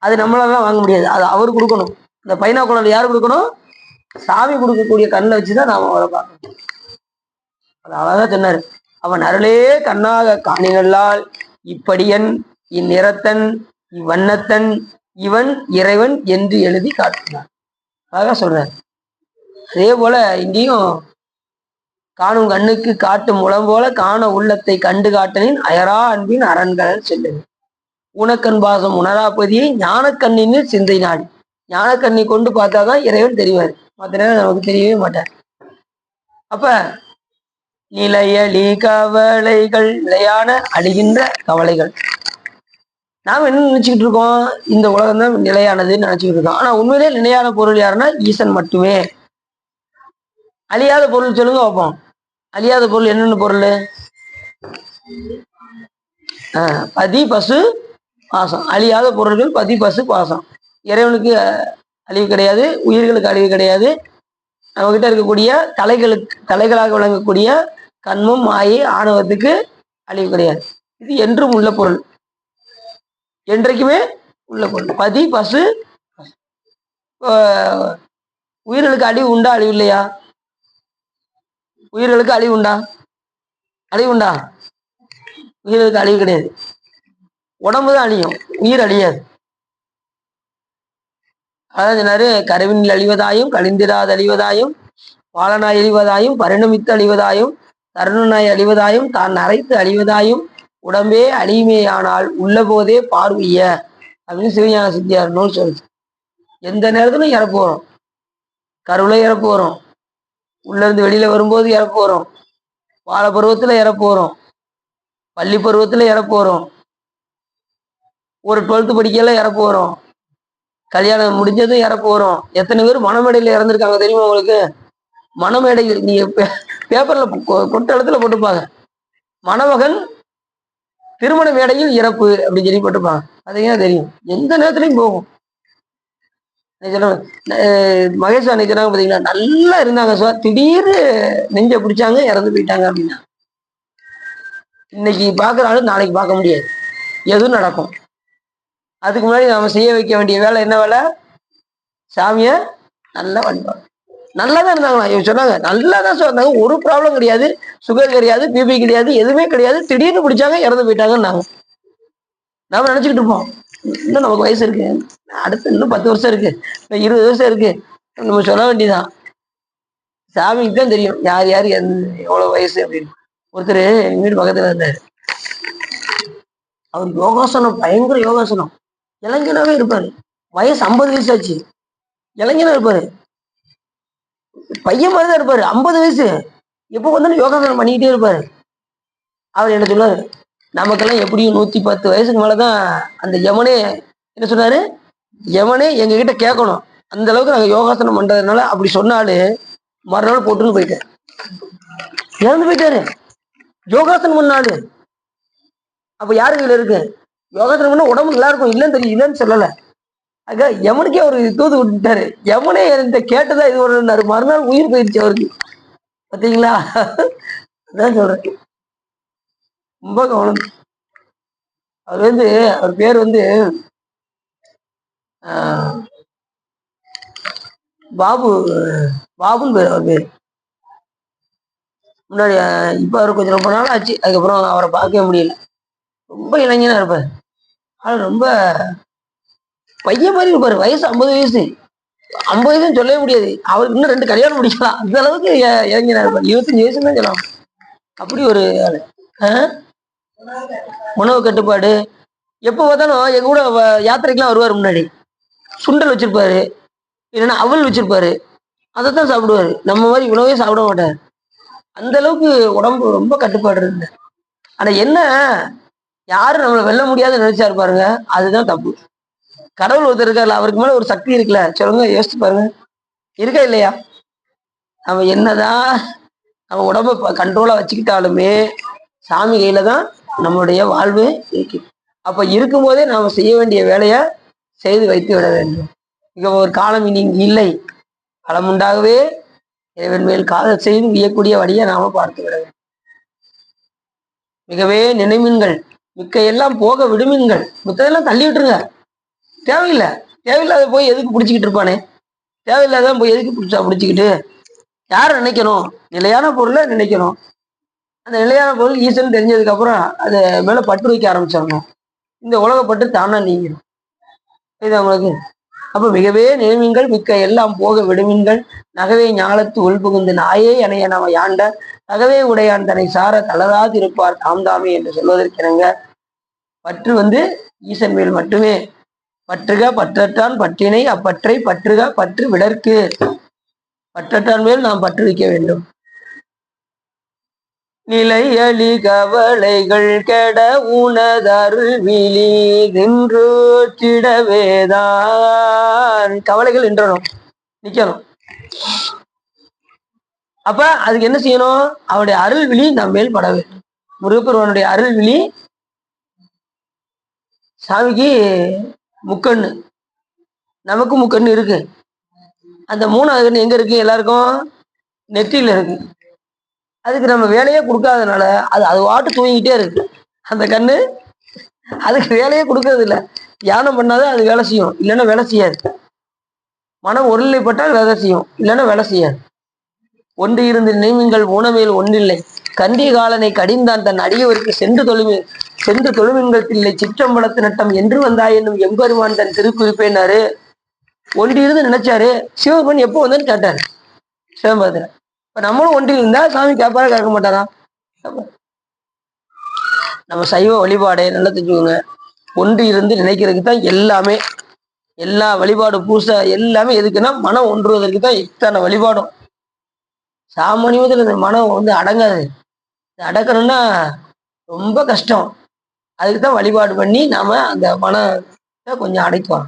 அது நம்மளால வாங்க முடியாது, அது அவர் கொடுக்கணும். இந்த பைனாகுலர் யாரு கொடுக்கணும்? சாமி கொடுக்கக்கூடிய கண்ணை வச்சுதான் நாம அவரை பார்க்கணும். அது அழகா சொன்னாரு. அவன் அருளே கண்ணாக காணினல்லால் இப்படியன் இந்நிறத்தன் இவ்வண்ணத்தன் இவன் இறைவன் என்று எழுதி காட்டினார். அழகா சொல்றாரு. அதே போல இங்கேயும் காணும் கண்ணுக்கு காட்டும் முலம் போல காண உள்ளத்தை கண்டு காட்டனின் அயரா அன்பின் அரண்கள் செல்லுது. ஊனக்கண் பாசம் உணராப்பதியை ஞானக்கண்ணின் சிந்தை நாடி, ஞானக்கண்ணி கொண்டு பார்த்தாதான் இறைவன் தெரிவார், மற்ற நேரம் நமக்கு தெரியவே மாட்டார். அப்ப நிலையலி கவலைகள், நிலையான அழிகின்ற கவலைகள். நாம் என்ன நினைச்சுக்கிட்டு இருக்கோம்? இந்த உலகம் தான் நிலையானதுன்னு நினைச்சுக்கிட்டு இருக்கோம். ஆனா உண்மையிலே நிலையான பொருள் யாருன்னா ஈசன் மட்டுமே. அழியாத பொருள் சொல்லுங்க பார்ப்போம். அழியாத பொருள் என்னென்ன பொருள்? பதி பசு பாசம். அழியாத பொருள்கள் பதி பசு பாசம். இறைவனுக்கு அழிவு கிடையாது, உயிர்களுக்கு அழிவு கிடையாது. நம்ம கிட்ட இருக்கக்கூடிய தலைகளாக விளங்கக்கூடிய கண்மம் மாயை ஆணவத்துக்கு அழிவு கிடையாது. இது என்றும் உள்ள பொருள், என்றைக்குமே உள்ள பொருள். பதி பசு. உயிர்களுக்கு அழிவு உண்டா, அழிவு இல்லையா? உயிர்களுக்கு அழிவு உண்டா, அழிவு உண்டா? உயிர்களுக்கு அழிவு கிடையாது. உடம்புதான் அழியும், உயிர் அழியாது. அதான் சொன்னாரு, கருவினில் அழிவதாயும் கழிந்திராது அழிவதாயும் பாலனாய் அழிவதாயும் பரிணமித்து அழிவதாயும் தருணனாய் அழிவதாயும் தான் நரைத்து அழிவதாயும் உடம்பே அழியுமேயானால் உள்ள போதே பார்வைய அப்படின்னு சிவஞான சித்தியார் நூல் சொல்லுது. எந்த நேரத்திலும் இறப்பு வரும். கருவில இறப்பு வரும், உள்ள இருந்து வெளியில வரும்போது இறப்பு வரும், பால பருவத்துல இறப்பு வரும், பள்ளி பருவத்துல இறப்பு வரும், ஒரு 12th படிக்கல இறப்பு வரும், கல்யாணம் முடிஞ்சதும் இறப்பு வரும். எத்தனை பேர் மணமேடையில இறந்துருக்காங்க தெரியுமா உங்களுக்கு? மணமேடையில் நீங்க பேப்பர்ல கொட்ட இடத்துல போட்டுப்பாங்க, மணமகன் திருமண மேடையில் இறப்பு அப்படின்னு சொல்லி போட்டுப்பாங்க. அது ஏன் தெரியும்? எந்த நேரத்துலையும் போகும். மகேஷ் அன்னைக்கு சொன்னாங்க பாத்தீங்களா, நல்லா இருந்தாங்க சார், திடீர்னு நெஞ்ச பிடிச்சாங்க இறந்து போயிட்டாங்க அப்படின்னா. இன்னைக்கு பாக்குறாலும் நாளைக்கு பார்க்க முடியாது, எதுவும் நடக்கும். அதுக்கு முன்னாடி நாம செய்ய வைக்க வேண்டிய வேலை என்ன வேலை? சாமிய நல்லா வழிபாடு. நல்லா தான் இருந்தாங்களா? இவங்க சொன்னாங்க நல்லா தான் சொன்னாங்க, ஒரு ப்ராப்ளம் கிடையாது, சுகர் கிடையாது, பிபி கிடையாது, எதுவுமே கிடையாது, திடீர்னு பிடிச்சாங்க இறந்து போயிட்டாங்கன்னாங்க. நாம நினைச்சுக்கிட்டு இருப்போம் இன்னும் நமக்கு வயசு இருக்கு, அடுத்து இன்னும் 10 வருஷம் இருக்கு, 20 வருஷம் இருக்கு, நம்ம சொல்ல வேண்டியதான். சாமிக்கு தான் தெரியும் யார் யார் எவ்வளவு வயசு அப்படின்னு. ஒருத்தர் எங்க வீட்டு பக்கத்துல இருந்தாரு. அவர் யோகாசனம் பயங்கர யோகாசனம். இளைஞனாவே இருப்பாரு. வயசு 50 வயசு ஆச்சு. இளைஞனா இருப்பாரு. பையன் மாதிரிதான் இருப்பாரு. 50 வயசு. எப்ப வந்தாலும் யோகாசனம் பண்ணிக்கிட்டே இருப்பாரு. அவர் என்ன சொன்னாரு, நமக்கெல்லாம் எப்படியும் 110 வயசுக்கு மேலதான் அந்த யமனே என்ன சொன்னாரு, யமனே எங்க கிட்ட கேட்கணும். அந்த அளவுக்கு நாங்க யோகாசனம் பண்றதுனால அப்படி சொன்னாலு மறுநாள் போட்டுன்னு போயிட்டாரு. இறந்து போயிட்டாரு. யோகாசனம் பண்ணாரு. அப்ப யாரு கையில இருக்கு? யோகாசனம் பண்ணா உடம்பு நல்லா இருக்கும். இல்லன்னு தெரியும், இல்லன்னு சொல்லல. ஆக யமனுக்கே ஒரு தூது விட்டுட்டாரு. யமனே என்கிட்ட கேட்டதா இது ஒண்ணு. மறுநாள் உயிர் போயிடுச்சு அவருக்கு. பாத்தீங்களா? அதான் சொல்றேன். ரொம்ப கவனம். அவர் அவர் பேர் பாபு, பாபுன்னு பேர் அவர் பேர். முன்னாடி இப்ப அவர் கொஞ்சம் ரொம்ப நாள் ஆச்சு. அதுக்கப்புறம் அவரை பார்க்கவே முடியல. ரொம்ப இளைஞனா இருப்பார். ஆனா ரொம்ப பையன் மாதிரி இருப்பாரு. வயசு 50 வயசு. 50 வயசுன்னு சொல்லவே முடியாது. அவருக்கு இன்னும் 2 கல்யாணம் முடிக்கலாம். அந்த அளவுக்கு இளைஞனா இருப்பார். 25 வயசுன்னு தான் சொல்லலாம். அப்படி ஒரு ஆளு. உணவு கட்டுப்பாடு. எப்ப பார்த்தாலும் எங்க கூட யாத்திரைக்கெல்லாம் வருவாரு. முன்னாடி சுண்டல் வச்சிருப்பாரு, இல்லைன்னா அவல் வச்சிருப்பாரு. அதைத்தான் சாப்பிடுவாரு. நம்ம மாதிரி உணவே சாப்பிட மாட்டாரு. அந்த அளவுக்கு உடம்பு ரொம்ப கட்டுப்பாடு இருக்கு. ஆனா என்ன, யாரும் நம்மளை வெல்ல முடியாதுன்னு நினைச்சாரு பாருங்க, அதுதான் தப்பு. கடவுள் ஒருத்தர் இருக்காருல்ல, அவருக்கு மேல ஒரு சக்தி இருக்குல்ல, சொல்லுங்க, யோசிச்சு பாருங்க. இருக்கா இல்லையா? நம்ம என்னதான் நம்ம உடம்ப கண்ட்ரோலா வச்சுக்கிட்டாலுமே சாமி கையில தான் நம்மளுடைய வாழ்வு இருக்கு. அப்ப இருக்கும் போதே நாம செய்ய வேண்டிய வேலையை செய்து வைத்து விட வேண்டும். மிக ஒரு காலம் இனி இல்லை. காலம் உண்டாகவே இறைவன் மேல் காதல் செய்து வியக்கூடிய வழியை நாம பார்த்து விட வேண்டும். மிகவே நினைமீன்கள் மிக்க எல்லாம் போக விடுமீன்கள். மித்ததெல்லாம் தள்ளி விட்டுருங்க. தேவையில்லை. தேவையில்லாத போய் எதுக்கு பிடிச்சிக்கிட்டு இருப்பானே? தேவையில்லாதான் போய் எதுக்கு பிடிச்சிக்கிட்டு? யார நினைக்கணும்? நிலையான பொருளை நினைக்கணும். அந்த நிலையான பொருள் ஈசன் தெரிஞ்சதுக்கு அப்புறம் அதை மேல பற்று வைக்க ஆரம்பிச்சிடணும். இந்த உலகப்பட்டு தானா நீங்கிடும். இது அவங்களுக்கு. அப்ப மிகவே நினைமீன்கள் மிக்க எல்லாம் போக விடுமீன்கள் நகவே ஞாலத்து உள்புகுந்து நாயே எனைய நாம யாண்ட தகவே உடையான் தன்னை சார தளராது இருப்பார் தாம் தாமே என்று சொல்வதற்கிணங்க பற்று ஈசன் மேல் மட்டுமே. பற்றுக பற்றற்றான் பற்றினை அப்பற்றை பற்றுக பற்று விடற்கு. பற்றற்றான் மேல் நாம் பற்று வைக்க வேண்டும். நிலையலி கவலைகள் கெட உனதருள் விழி நின்றுச்சிடவேதான். கவலைகள் நின்றணும், நிக்கணும். அப்ப அதுக்கு என்ன செய்யணும்? அவருடைய அருள் விழி நம் மேல் பட வேண்டும். முருகப்பெருமானுடைய அருள் விழி. சாமிக்கு முக்கண்ணு, நமக்கு முக்கண்ணு இருக்கு. அந்த 3வது கண்ணு எங்க இருக்கு? எல்லாருக்கும் நெற்றியில இருக்கு. அதுக்கு நம்ம வேலையே கொடுக்காதனால அது வாட்டு தூங்கிக்கிட்டே இருக்கு. அந்த கண்ணு அதுக்கு வேலையே கொடுக்கறது இல்லை. தியானம் பண்ணாதான் அது வேலை செய்யும், இல்லைன்னா வேலை செய்யாது. மனம் ஒருநிலைப்பட்டால் வேலை செய்யும், இல்லைன்னா வேலை செய்யாது. ஒன்று இருந்து நினைவுங்கள் ஊனமேல் ஒன்றில்லை கண்டிய காலனை கடிந்தான் தன் அடியவருக்கு சென்று தொழுமின்கள் இல்லை சிற்றம்பலத்து நட்டம் என்று வந்தாய் என்னும் எம்பெருமான் தன் திருக்குறிப்பேனாரு. ஒன்றி இருந்து நினைச்சாரு. சிவபெருமான் எப்போ வந்தான்னு கேட்டாரு சிவபெருமான். இப்ப நம்மளும் ஒன்றி இருந்தா சாமி கேட்பாரா கேட்க மாட்டாரா? நம்ம சைவ வழிபாடை நல்லா தெரிஞ்சுக்கோங்க. ஒன்றி இருந்து நினைக்கிறதுக்கு தான் எல்லாமே. எல்லா வழிபாடு பூசை எல்லாமே எதுக்குன்னா மனம் ஒன்றுவதற்கு தான் இத்தனை வழிபாடும். சாமானியத்தில் இந்த மனம் அடங்காது. அடக்கணும்னா ரொம்ப கஷ்டம். அதுக்கு தான் வழிபாடு பண்ணி நாம அந்த மனத்தை கொஞ்சம் அடைக்குவோம்.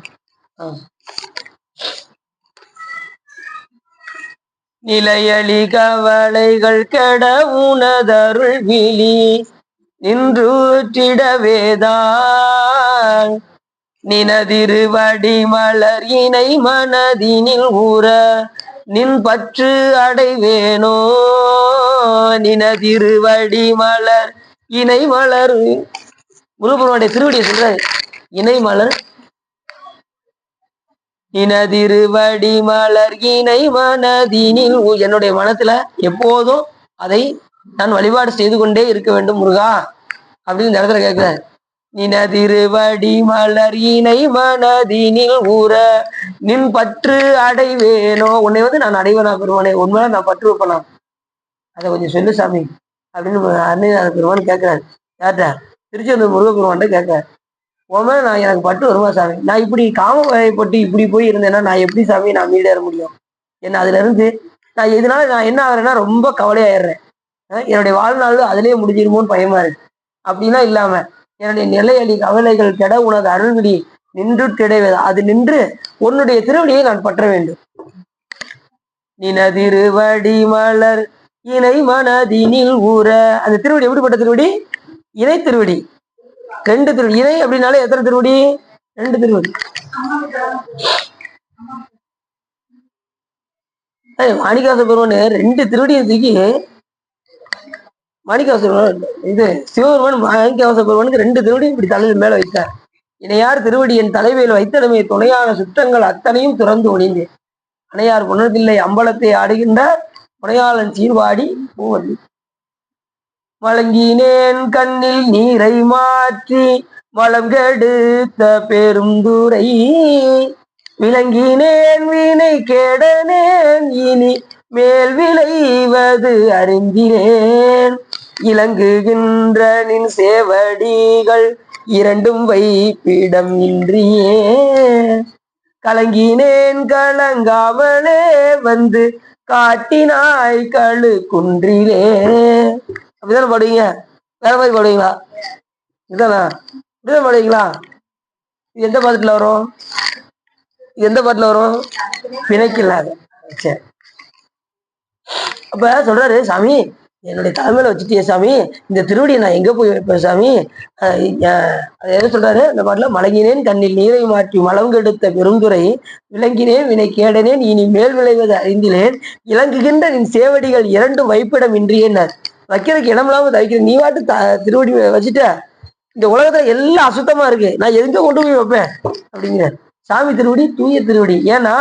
நிலையலி கவலைகள் கெட உனதருள் விழி நின்றுச்சிடவேதான். நினதிருவடி மலர் இணை மனதினில் ஊற நின் பற்று அடைவேனோ. நினதிருவடி மலர் இணை மலர். முருகனுடைய திருவடியை சொல்றாரு. இணை மலர் நினதிருவடி மலர் இணை மனதினில். என்னுடைய மனத்துல எப்போதும் அதை நான் வழிபாடு செய்து கொண்டே இருக்க வேண்டும் முருகா அப்படின்னு இந்த இடத்துல கேட்கிறார். நினதிருவடி மலர் இணை மனதினில் ஊற நின் பற்று அடைவேனோ. உன்னை நான் அடைவேனா பெருமானே? உண்மையில நான் பற்று வைப்பேனா? அதை கொஞ்சம் சொல்லு சாமி அப்படின்னு அன்னை பெருமான் கேட்கிறாரு. யார்ட்ட? திருச்செந்தூர் முருகப்பெருமான்ட்ட கேட்க, உன் நான் எனக்கு பட்டு வருமா சாமி? நான் இப்படி காம வயப்பட்டு இப்படி போய் இருந்தேன்னா நான் எப்படி சாமி நான் மீடேற முடியும்? என்ன அதுல இருந்து நான் இதனால நான் என்ன ஆகுறேன்னா ரொம்ப கவலையாயிடுறேன். என்னுடைய வாழ்நாள் அதிலேயே முடிஞ்சிருமோன்னு பயமா இருக்கு. அப்படிலாம் இல்லாம என்னுடைய நிலையடி கவலைகள் கெட உனது அருள்விடி நின்று கிடைவது அது நின்று உன்னுடைய திருவடியை நான் பற்ற வேண்டும். நினதிருவடி மலர் இணை மனதினில் ஊற. அந்த திருவடி எப்படிப்பட்ட திருவடி? இணை திருவடி. 2 திருவடி. இணை அப்படின்னாலே எத்தனை திருவடி? 2 திருவடி. மாணிக்காச பெருமான் 2 திருவடியை தூக்கி மாணிக்கவாச இது சிவபெருமான் மாணிக்கவாச பெருமானுக்கு 2 திருவடியும் இப்படி தலையில் மேல வைத்தார். இணையார் திருவடி என் தலைமையில் வைத்தடமே துணையான சுற்றங்கள் அத்தனையும் துறந்து ஒளிந்தேன். அணையார் புணர்தில்லை அம்பலத்தை ஆடுகின்ற புனையாளன் சீர்வாடி பூவல்லி வழங்கினேன் கண்ணில் நீரை மாற்றி வளம் கெடுத்த பெருந்துரை விளங்கினேன் வீணை கேடனேன் இனி மேல் விளைவது அறிந்தினேன் இலங்குகின்ற நின் சேவடிகள் இரண்டும் வைப்பிடம் இன்றியே கலங்கினேன் கலங்காமலே வந்து காட்டினாய் கழு குன்றிலே. அப்படிதானே பாடுவீங்க? வேற மாதிரி பாடுவீங்களா? இதுதானா? இப்படிதான் பாடுவீங்களா? இது எந்த பாட்டுல வரும்? எந்த பாட்டுல வரும்? பிணைக்கில்லாத. சரி, அப்ப சொல்றாரு, சாமி என்னுடைய தலைமையில வச்சுட்டியே சாமி, இந்த திருவடியை நான் எங்க போய் வைப்பேன் சாமி? அது என்ன சொல்றாரு அந்த பாட்டுல? மலங்கினேன் கண்ணில் நீரை மாற்றி மலம் கெடுத்த பெருந்துரை விளங்கினேன் வினை கேடனேன் இனி மேல் விளைவது அறிந்தினேன் இலங்குகின்ற நின் சேவடிகள் இரண்டும் வைப்பிடம் இன்றியேன்னார். வைக்கிறதுக்கு இடம் இல்லாம தவிக்கிறேன், நீ வாட்டு திருவடி வச்சுட்ட. இந்த உலகத்துல எல்லாம் அசுத்தமா இருக்கு, நான் எங்க கொண்டு போய் வைப்பேன் அப்படிங்கிற. சாமி திருவடி தூய திருவடி. ஏன்னா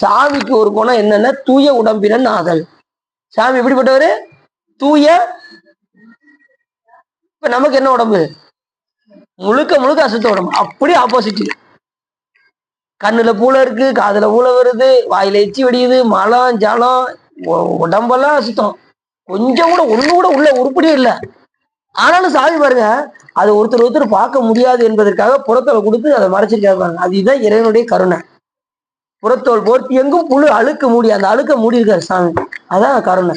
சாமிக்கு ஒரு குணம் என்னன்னா தூய உடம்பினன் ஆதல். சாமி எப்படிப்பட்டவரு? தூய. இப்ப நமக்கு என்ன உடம்பு? முழுக்க முழுக்க அசுத்த உடம்பு. அப்படி ஆப்போசிட். கண்ணுல பூளை இருக்கு, காதுல பூளை வருது, வாயில எச்சி வடியுது, மலம் ஜலம், உடம்பெல்லாம் அசுத்தம். கொஞ்சம் கூட ஒண்ணு கூட உள்ள உருப்படியே இல்லை. ஆனாலும் சாமி பாருங்க, அது ஒருத்தர் பார்க்க முடியாது என்பதற்காக புறத்தோலை கொடுத்து அதை மறைச்சிருக்காங்க. அதுதான் இறைவனுடைய கருணை. புறத்தோல் போர்த்தி எங்கும் புழு அழுக்க மூடி, அந்த அழுக்க மூடி இருக்காரு சாமி. அதான் கருணை.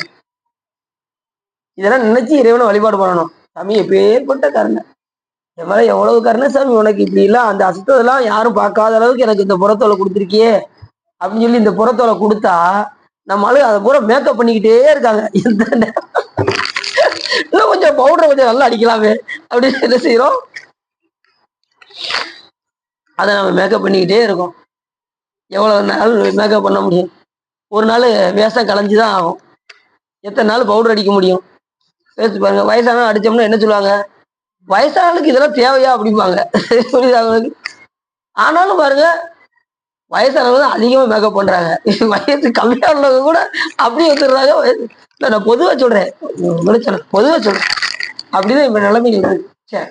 இதெல்லாம் நினைச்சு இறைவனை வழிபாடு பண்ணணும். சாமி எப்பேற்பட்ட கருணை, என் மேல எவ்வளவு கருணை சாமி உனக்கு. இப்படி எல்லாம் அந்த அசுத்ததெல்லாம் யாரும் பார்க்காத அளவுக்கு எனக்கு இந்த புறத்தோலை கொடுத்துருக்கியே அப்படின்னு சொல்லி இந்த புறத்தோலை கொடுத்தா நம்மளால அதை பூரா மேக்கப் பண்ணிக்கிட்டே இருக்காங்க. இன்னும் கொஞ்சம் பவுடரை கொஞ்சம் நல்லா அடிக்கலாமே அப்படின்னு என்ன செய்யறோம்? அதை நம்ம மேக்கப் பண்ணிக்கிட்டே இருக்கோம். எவ்வளவு நாள் மேக்கப் பண்ண முடியும்? ஒரு நாள் வேஷம் கலைஞ்சுதான் ஆகும். எத்தனை நாள் பவுடர் அடிக்க முடியும்? பேசி பாருங்க. வயசான அடிச்சோம்னா என்ன சொல்லுவாங்க? வயசானவங்களுக்கு இதெல்லாம் தேவையா அப்படிம்பாங்க. புரியுது? ஆனாலும் பாருங்க, வயசானவங்க தான் அதிகமா மேக்கப் பண்றாங்க. வயசு கம்மியா உள்ளவங்க கூட அப்படியே வந்துடுறாங்க. நான் பொதுவா சொல்றேன், பொதுவா சொல்றேன். அப்படிதான் இப்ப நிலைமைகள் இருக்கு. சரி,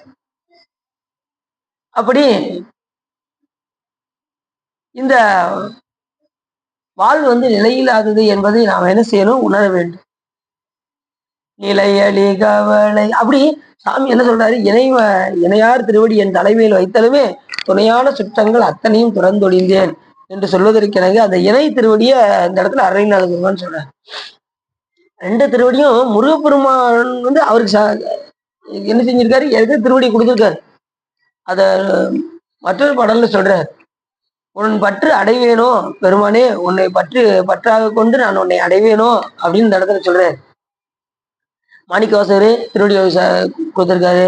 அப்படி இந்த வாழ்வு நிலையில்லாதது என்பதை நாம் என்ன செய்யணும்? உணர வேண்டும். நிலையலி கவலை. அப்படி சாமி என்ன சொல்றாரு? இணையார் திருவடி என் தலைமையில் வைத்தலுமே துணையான சுற்றங்கள் அத்தனையும் துறந்தொழிந்தேன் என்று சொல்வதற்கு எனக்கு அந்த இணை திருவடிய இந்த இடத்துல அருணைநாத பெருமான் சொல்றாரு. 2 திருவடியும் முருகப்பெருமான் அவருக்கு என்ன செஞ்சிருக்காரு? எது திருவடி கொடுத்துருக்காரு. அத மற்றொரு பாடல்ல சொல்றாரு, உன் பற்று அடைவேனோ பெருமானே, உன்னை பற்றாக கொண்டு நான் உன்னை அடைவேனோ அப்படின்னு இந்த இடத்துல சொல்றாரு. மாணிக்கவாசகர் திருவடி கொடுத்திருக்காரு.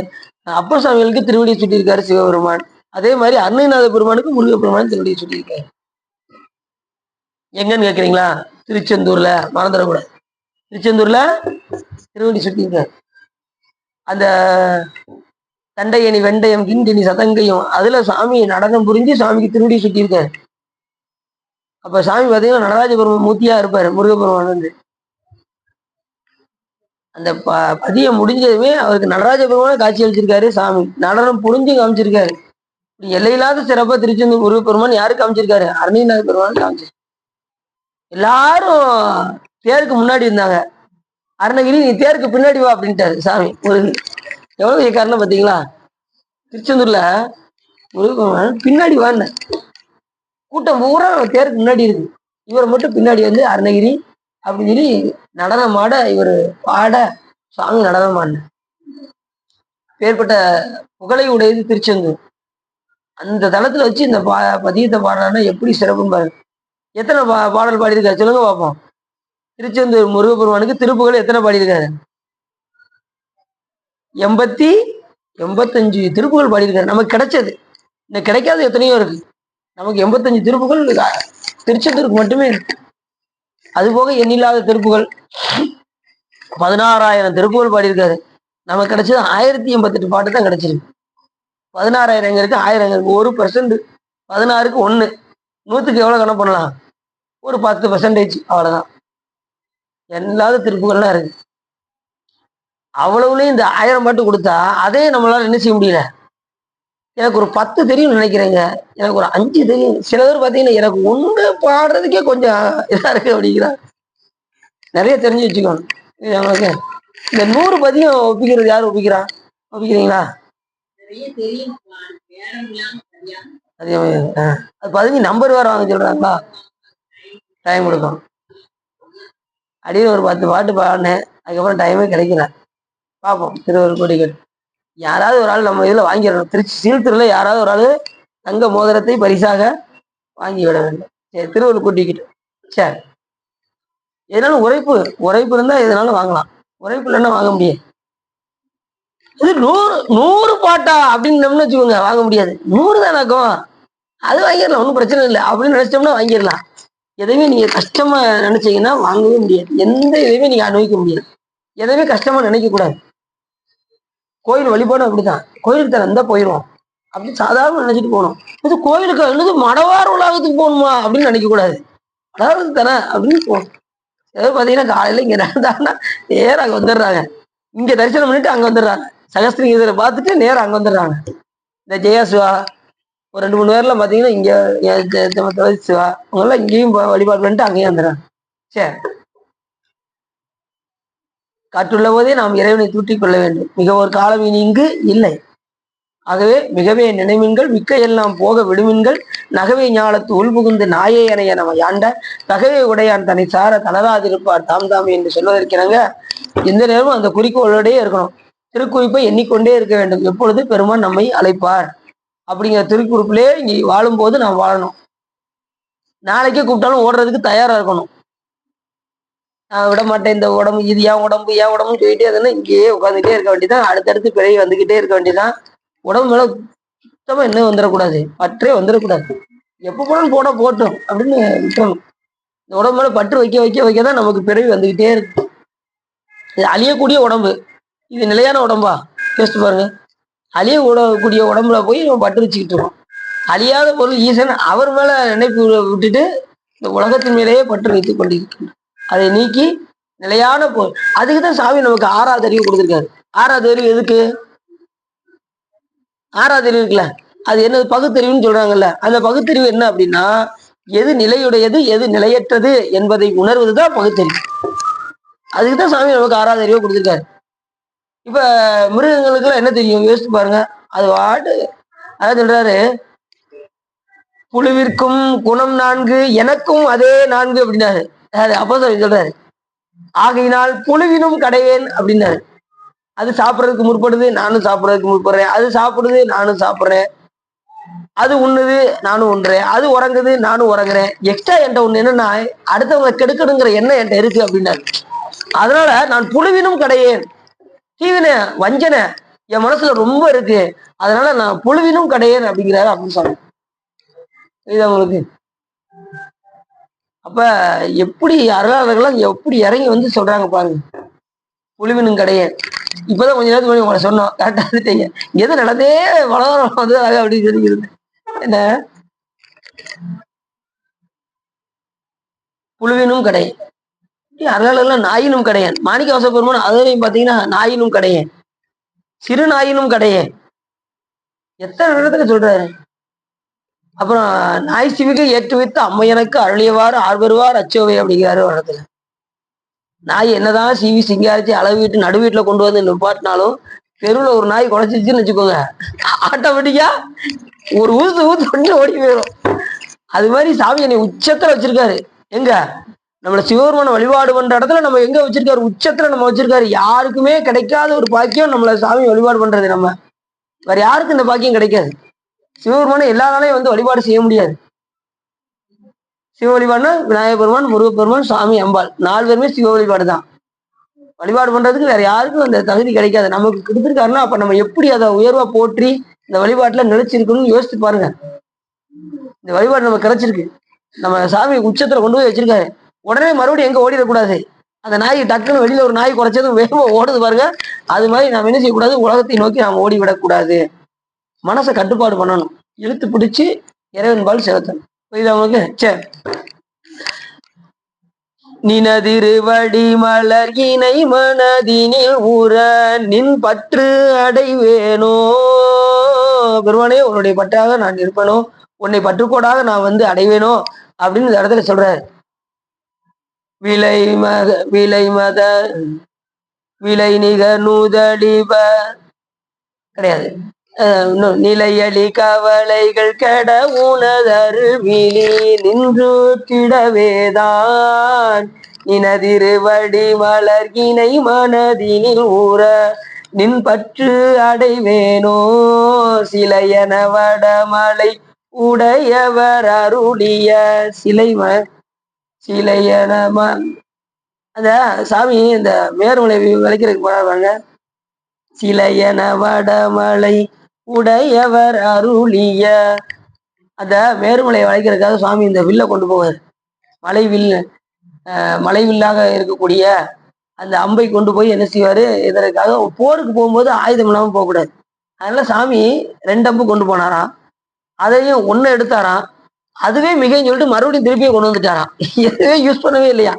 அப்பர் சுவாமிகளுக்கு திருவடி சுட்டியிருக்காரு சிவபெருமான். அதே மாதிரி அருணைநாத பெருமானுக்கு முருகப்பெருமான் திருவடி சுட்டியிருக்காரு. எங்கன்னு கேக்குறீங்களா? திருச்செந்தூர்ல. மறந்துடக்கூடாது, திருச்செந்தூர்ல திருவடி சுட்டியிருக்காரு. அந்த தண்டையணி வெண்டயம் கிண்டினி சதங்கையும் அதுல சாமி நடனம் புரிஞ்சு சாமிக்கு திருவடி சுட்டியிருக்காரு. அப்ப சாமி பார்த்தீங்கன்னா நடராஜ பெருமான் மூர்த்தியா இருப்பாரு. முருகப்பெருமான் அந்த பதியம் முடிஞ்சதுமே அவருக்கு நடராஜ பெருமான காட்சி அளிச்சிருக்காரு. சாமி நடனம் புரிஞ்சு காமிச்சிருக்காரு. எல்லையில்லாத சிறப்பா திருச்செந்தூர் முருகப்பெருமான் யாருக்கு காமிச்சிருக்காரு? அருணைநாத பெருமான் காமிச்சிருக்காரு. எல்லாரும் தேருக்கு முன்னாடி இருந்தாங்க. அருணகிரி நீ தேருக்கு பின்னாடி வா அப்படின்ட்டாரு சாமி. முருகன் எவ்வளவு கருணை பார்த்தீங்களா? திருச்செந்தூர்ல முருகப்பெருமான் பின்னாடி வாங்க கூட்டம் பூரா தேருக்கு முன்னாடி இருக்கு. இவரை மட்டும் பின்னாடி வந்து அருணகிரி அப்படின்னு சொல்லி நடனமாட இவர் பாட சாமி நடனமாட ஏற்பட்ட புகழை உடையது திருச்செந்தூர். அந்த தளத்துல வச்சு இந்த பதியத்தை பாடுறான்னா எப்படி சிறப்புன்னு பாருங்க. எத்தனை பாடல் பாடியிருக்காரு சொல்லுங்க பார்ப்போம். திருச்செந்தூர் முருகப்பெருமானுக்கு திருப்புகழ் எத்தனை பாடியிருக்காரு? 85 திருப்புகழ் பாடியிருக்காரு. நமக்கு கிடைச்சது. இந்த கிடைக்காத எத்தனையோ இருக்கு. நமக்கு 85 திருப்புகழ் திருச்செந்தூருக்கு மட்டுமே இருக்கு. அது போக எண்ணில்லாத திருப்புகழ் 16,000 திருப்புகழ் பாடியிருக்காரு. நமக்கு கிடைச்சது 1088 பாட்டு தான் கிடைச்சிருக்கு. 16,000 எங்க இருக்கு, 1000 எங்க இருக்கு? 1%. 16க்கு 1. 100க்கு எவ்வளவு கணக்கு பண்ணலாம்? ஒரு 10%. அவ்வளவுதான். எல்லாத திருப்புகள்லாம் இருக்கு. அவ்வளவுலயும் இந்த 1000 பாட்டு கொடுத்தா அதே நம்மளால என்ன செய்ய முடியல. எனக்கு ஒரு 10 தெரியும் நினைக்கிறேங்க, எனக்கு ஒரு 5 தெரியும். சில பேர் பார்த்தீங்கன்னா எனக்கு 1 பாடுறதுக்கே கொஞ்சம் இதா இருக்கு அப்படிங்கிறார். நிறைய தெரிஞ்சு வச்சுக்கணும். அவங்களுக்கு இந்த 100 பதியம் ஒப்பிக்கிறது யாரு ஒப்பிக்கிறா? ஒப்பிக்கிறீங்களா? அது பதினி நம்பர் வேற வாங்க சொல்றாங்களா? டைம் கொடுக்கும். அடியில் ஒரு 10 பாட்டு பாடினேன், அதுக்கப்புறம் டைமே கிடைக்கல. பார்ப்போம். திருவருட்கொடிகள் யாராவது ஒரு ஆள் நம்ம இதில் வாங்கிடணும். திருச்சி சீல்திருல யாராவது ஒரு ஆள் தங்க மோதிரத்தை பரிசாக வாங்கி விட வேண்டும். சரி, திருவருட்கொடிக்கிட்டு சரி. எதனாலும் உரைப்பு இருந்தா எதனாலும் வாங்கலாம். உரைப்பு இல்லைன்னா வாங்க முடியாது. இது 100 பாட்டா அப்படின்னு வச்சுக்கோங்க, வாங்க முடியாது. 100 தானாக்கும், அது வாங்கிடலாம், ஒன்றும் பிரச்சனை இல்லை அப்படின்னு நினைச்சிட்டோம்னா வாங்கிடலாம். எதையுமே நீங்க கஷ்டமா நினைச்சீங்கன்னா வாங்கவே முடியாது. எந்த இதையுமே நீங்க அனுபவிக்க முடியாது. எதையுமே கஷ்டமா நினைக்க கூடாது. கோயில் வழிபாடு அப்படிதான். கோயிலுக்கு தான் இருந்தா போயிடுவோம் அப்படி சாதாரண நினைச்சிட்டு போகணும். இது கோயிலுக்கு என்னது மடவார உலகத்துக்கு போகணுமா அப்படின்னு நினைக்க கூடாது. அதாவது தானே அப்படின்னு போகணும். ஏதோ பாத்தீங்கன்னா காலையில இங்க நடந்தாங்கன்னா நேரம் அங்க வந்துடுறாங்க. இங்க தரிசனம் பண்ணிட்டு அங்க வந்துடுறாங்க. சகஸ்திரி இதில் பார்த்துட்டு நேரம் அங்க வந்துடுறாங்க. இந்த ஜெயா சிவா ஒரு 2-3 பேர்லாம் பாத்தீங்கன்னா இங்க சிவா அவங்கெல்லாம் இங்கேயும் வழிபாடு பண்ணிட்டு அங்கேயும் வந்துடுறாங்க. சரி, காற்றுள்ள போதே நாம் இறைவனை தூற்றிக் கொள்ள வேண்டும். மிக ஒரு காலம் இனி இங்கு இல்லை. ஆகவே மிகவே நினைமின்கள் மிக்க எல்லாம் போக விடுமின்கள் நகவே ஞாலத்து உள்புகுந்து நாயே எனைய நம்ம யாண்ட தகவே உடையான் தன்னை சார தளராதிருப்பார் தாம் தாம் என்று சொல்வதற்கிறாங்க. எந்த நேரமும் அந்த குறிக்கோளோடயே இருக்கணும். திருக்குறிப்பை எண்ணிக்கொண்டே இருக்க வேண்டும். எப்பொழுது பெருமான் நம்மை அழைப்பார் அப்படிங்கிற திருக்குறிப்பிலே இங்கே வாழும்போது நாம் வாழணும். நாளைக்கே கூப்பிட்டாலும் ஓடுறதுக்கு தயாரா இருக்கணும். நான் விட மாட்டேன், இந்த உடம்பு இது ஏன் உடம்புன்னு சொல்லிட்டே இருந்தேன்னா இங்கேயே உட்காந்துட்டே இருக்க வேண்டியதான். அடுத்தடுத்து பிறகு வந்துகிட்டே இருக்க வேண்டியதான். உடம்பு மேல சுத்தமா என்ன வந்துடக்கூடாது, பற்றே வந்துடக்கூடாது. எப்ப போனாலும் போட்டோம் அப்படின்னு விட்டுறணும். இந்த உடம்பு மேல பற்று வைக்கதான் நமக்கு பிறவி வந்துகிட்டே இருக்கு. இது அழியக்கூடிய உடம்பு, இது நிலையான உடம்பா யோசிச்சு பாருங்க. அழியக்கூடக்கூடிய உடம்புல போய் நம்ம பற்று வச்சுக்கிட்டு இருக்கோம். அழியாத பொருள் ஈசன், அவர் மேல நினைப்பு விட்டுட்டு இந்த உலகத்தின் மேலேயே பற்று வைத்துக் கொண்டிருக்கின்றோம். அதை நீக்கி நிலையான பொருள், அதுக்குதான் சாமி நமக்கு 6வது அறிவு கொடுத்திருக்காரு. 6வது அறிவு எதுக்கு? 6வது அறிவு இருக்குல்ல, அது என்ன பகுத்தறிவுன்னு சொல்றாங்கல்ல. அந்த பகுத்தறிவு என்ன அப்படின்னா, எது நிலையுடையது எது நிலையற்றது என்பதை உணர்வதுதான் பகுத்தறிவு. அதுக்குதான் சாமி நமக்கு 6வது அறிவை கொடுத்திருக்காரு. இப்ப மிருகங்களுக்கு எல்லாம் என்ன தெரியும் யோசிச்சு பாருங்க. அது வாட்டு அதான் சொல்றாரு, புழுவிற்கும் குணம் 4 எனக்கும் அதே 4 அப்படின்னாரு. அப்போ சொல்றாரு, ஆகையினால் புழுவினும் கடைவேன் அப்படின்னாரு. அது சாப்பிட்றதுக்கு முற்படுது, நானும் சாப்பிட்றதுக்கு முற்படுறேன். அது சாப்பிடுது, நானும் சாப்பிட்றேன். அது உண்ணுது, நானும் உண்றேன். அது உறங்குது, நானும் உறங்குறேன். எக்ஸ்ட்ரா என்கிட்ட ஒண்ணு என்னன்னா, அடுத்தவங்க கெடுக்கணுங்கிற எண்ணம் என்கிட்ட இருக்கு அப்படின்னாரு. அதனால நான் புழுவினும் கடையேன், தீவின வஞ்சனை என் மனசுல ரொம்ப இருக்கு, அதனால நான் புழுவினும் கடையேன் அப்படிங்கிறாரு அப்படின்னு சொல்றேன். இது அவங்களுக்கு அப்ப எப்படி அருளாளர்கள்லாம் எப்படி இறங்கி வந்து சொல்றாங்க பாருங்க, புழுவினும் கடையேன். இப்பதான் கொஞ்ச நேரத்துக்கு உங்களை சொன்னோம், கரெக்டா இருந்துட்டீங்க. எது நடந்தே வளவரம் வந்து அப்படின்னு சொல்லிக்கிறது என்ன, புழுவினும் கடை அருளாளர்கள் நாயினும் கடையேன். மாணிக்க வாசக பெருமான் அதுலையும் பாத்தீங்கன்னா நாயினும் கடையேன், சிறு நாயினும் கடையேன், எத்தனை இடத்துல சொல்றாரு. அப்புறம் நாய் சிவிகை ஏற்று வைத்து அம்மையனுக்கு அருளியவாறு ஆர்வருவார் அச்சோவை அப்படிங்கிறாரு ஒரு இடத்துல. நாய் என்னதான் சிவி சிங்காரிச்சு அளவு வீட்டு நடு வீட்டுல கொண்டு வந்து நிப்பாட்டினாலும் தெருவுல ஒரு நாய் குலைச்சிச்சுன்னு வச்சுக்கோங்க, ஆட்டோமேட்டிக்கா ஒரு ஊத்து ஓடி போயிடும். அது மாதிரி சாமி என்னை உச்சத்துல வச்சிருக்காரு. எங்க நம்மள சிவபெருமான வழிபாடு பண்ற இடத்துல நம்ம எங்க வச்சிருக்காரு? உச்சத்துல நம்ம வச்சிருக்காரு. யாருக்குமே கிடைக்காத ஒரு பாக்கியம் நம்மள சாமி வழிபாடு பண்றது. நம்ம வேற யாருக்கும் இந்த பாக்கியம் கிடைக்காது. சிவபெருமான எல்லா நாளையும் வந்து வழிபாடு செய்ய முடியாது. சிவ வழிபாடுனா விநாயகர் பெருமான், முருகப்பெருமான், சாமி, அம்பாள் 4 பேருமே சிவ வழிபாடு தான். வழிபாடு பண்றதுக்கு வேற யாருக்கும் அந்த தகுதி கிடைக்காது. நமக்கு கொடுத்துருக்காருன்னா அப்ப நம்ம எப்படி அதை உயர்வா போற்றி இந்த வழிபாட்டுல நிலைச்சிருக்கணும்னு யோசிச்சு பாருங்க. இந்த வழிபாடு நமக்கு கிடைச்சிருக்கு, நம்ம சாமி உச்சத்துல கொண்டு போய் வச்சிருக்காரு. உடனே மறுபடியும் எங்க ஓடிடக்கூடாது. அந்த நாய் டக்குன்னு வெளியில ஒரு நாய் குறைச்சதும் வேகமா ஓடுது பாருங்க. அது மாதிரி நாம் என்ன செய்யக்கூடாது? உலகத்தை நோக்கி நாம் ஓடி விடக்கூடாது. மனசை கட்டுப்பாடு பண்ணணும். இழுத்து பிடிச்சு இறைவன் பால் செலுத்தணும். புரியுதா உங்களுக்கு? சரி. நினதிருவடி மலர் இணை மனதினில் ஊற நின் பற்று அடைவேனோ. பெருமானே, உன்னுடைய பற்றாக நான் இருப்பேனோ, உன்னை பற்றுக்கோடாக நான் வந்து அடைவேனோ அப்படின்னு இந்த இடத்துல சொல்றாரு. விலை நிக நூதடிப கிடையாது. நிலையலி கவலைகள் கெட உனதருவிழி நின்று கிடவேதான் இனதிருவடி மலர் இணை மனதினில் ஊற நின் பற்று அடைவேனோ. சிலையன வடமலை உடையவர் அருளிய சிலையன அந்த சாமி இந்த மேருமலை விளைக்கிறதுக்கு போறாங்க. சிலையன வடமலை உடையவர் அருளிய அந்த மேருமலையை வளைக்கிறதுக்காக சுவாமி இந்த வில்லை கொண்டு போவார். மலை வில்லாக இருக்கக்கூடிய அந்த அம்பை கொண்டு போய் என்ன செய்வாரு? இதற்காக போருக்கு போகும்போது ஆயுதம் இல்லாமல் போகக்கூடாது. அதனால சாமி 2 அம்பு கொண்டு போனாராம். அதையும் 1 எடுத்தாராம். அதுவே மிகைன்னு சொல்லிட்டு மறுபடியும் திருப்பியே கொண்டு வந்துட்டாராம். எதுவே யூஸ் பண்ணவே இல்லையா?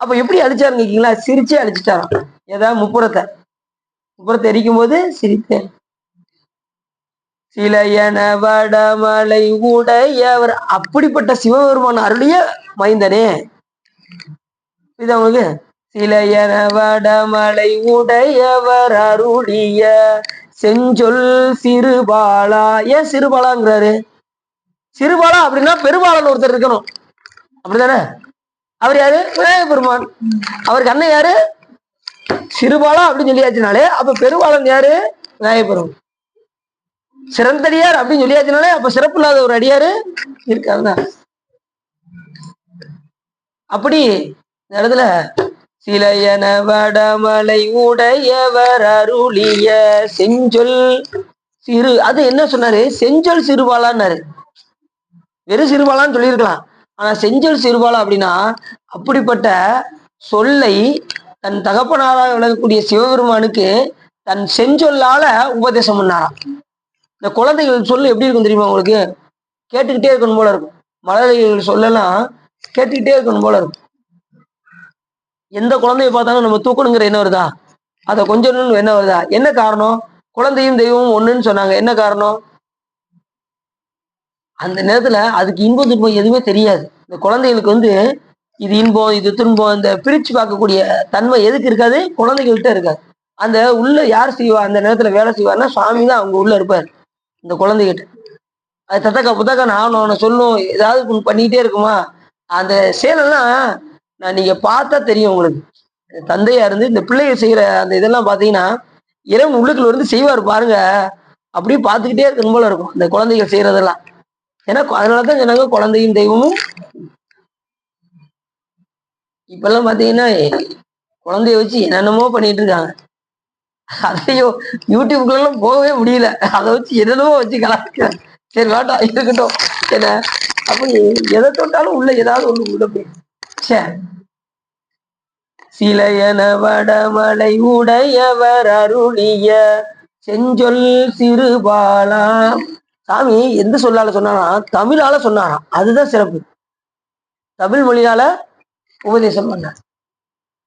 அப்ப எப்படி அடிச்சாருன்னு கேக்கீங்களா? சிரிச்சே அடிச்சுட்டாராம். ஏதாவது முப்புறத்தை எரிக்கும் போது சிரித்தேன். சிலையன வடமலை உடையவர், அப்படிப்பட்ட சிவபெருமான் அருளிய மைந்தனே. இது அவங்களுக்கு சிலையன வடமலை உடையவர் அருளிய செஞ்சொல் சிறுபாலா. ஏன் சிறுபாலாங்கிறாரு? சிறுபாலா அப்படின்னா பெருபாலன் ஒருத்தர் இருக்கணும், அப்படித்தானே? அவர் யாரு? விநாயகர் பெருமான். அவருக்கு அண்ணன் யாரு? சிறுபாலா அப்படின்னு சொல்லியாச்சுனாலே அப்ப பெருபாலன் யாரு? விநாயகர் பெருமான். சிறந்தடியார் அப்படின்னு சொல்லியாச்சுனாலே அப்ப சிறப்பு இல்லாத ஒரு அடியாரு இருக்காங்க. அப்படி இந்த இடத்துல சிலையன வடமலை உடையவர் அருளிய செஞ்சொல் சிறு, அது என்ன சொன்னாரு? செஞ்சொல் சிறுபாலான்னாரு. வெறும் சிறுபாலான்னு சொல்லியிருக்கலாம். ஆனா செஞ்சொல் சிறுபாலா அப்படின்னா அப்படிப்பட்ட சொல்லை தன் தகப்பனாராக விளங்கக்கூடிய சிவபெருமானுக்கு தன் செஞ்சொல்லால உபதேசம் பண்ணாராம். இந்த குழந்தைகள் சொல்லு எப்படி இருக்கும் தெரியுமா உங்களுக்கு? கேட்டுக்கிட்டே இருக்கணும் போல இருக்கும். மழலைகள் சொல்லலாம் கேட்டுக்கிட்டே இருக்கணும் போல இருக்கும். எந்த குழந்தைய பார்த்தாலும் நம்ம தூக்கணுங்கிற என்ன வருதா? அதை கொஞ்சம் என்ன வருதா? என்ன காரணம்? குழந்தையும் தெய்வமும் ஒண்ணுன்னு சொன்னாங்க. என்ன காரணம்? அந்த நேரத்துல அதுக்கு இன்பம் துன்பம் எதுவுமே தெரியாது. இந்த குழந்தைகளுக்கு வந்து இது இன்பம் இது துன்பம் இந்த பிரிச்சு பார்க்கக்கூடிய தன்மை எதுக்கு இருக்காது? குழந்தைகள்கிட்ட இருக்காது. அந்த உள்ள யார் செய்வா அந்த நேரத்துல வேலை செய்வார்னா சுவாமி தான் அவங்க உள்ள இருப்பார். இந்த குழந்தைகிட்ட அது தத்தக்கா புத்தக்கா நான் அவனை சொல்லும் ஏதாவது பண்ணிக்கிட்டே இருக்குமா? அந்த செயலெல்லாம் நீங்க பார்த்தா தெரியும் உங்களுக்கு. தந்தையா இருந்து இந்த பிள்ளைகள் செய்யற அந்த இதெல்லாம் பாத்தீங்கன்னா இறைவன் உள்ளுக்குள்ள இருந்து செய்வார் பாருங்க. அப்படியே பார்த்துக்கிட்டே இருக்கணும் போல இருக்கும் இந்த குழந்தைகள் செய்யறதெல்லாம். ஏன்னா அதனாலதான் சொன்னாங்க குழந்தையும் தெய்வமும். இப்பெல்லாம் பாத்தீங்கன்னா குழந்தைய வச்சு என்னென்னமோ பண்ணிட்டு இருக்காங்க. அதையும் யூடியூப்குள்ள எல்லாம் போகவே முடியல. அதை வச்சு என்னென்னமோ வச்சு கலாய்க்க. சரி வேண்டாம் இருக்கட்டும். என்ன அப்படி எதை தொட்டாலும் உள்ள ஏதாவது ஒண்ணு உள்ள போய் சிலையன வடமலை உடையவர் அருளிய செஞ்சொல் சிறுபாலா. சாமி எந்த சொல்லால சொன்னாராம்? தமிழால சொன்னாராம். அதுதான் சிறப்பு. தமிழ் மொழியால உபதேசம் பண்ணார்.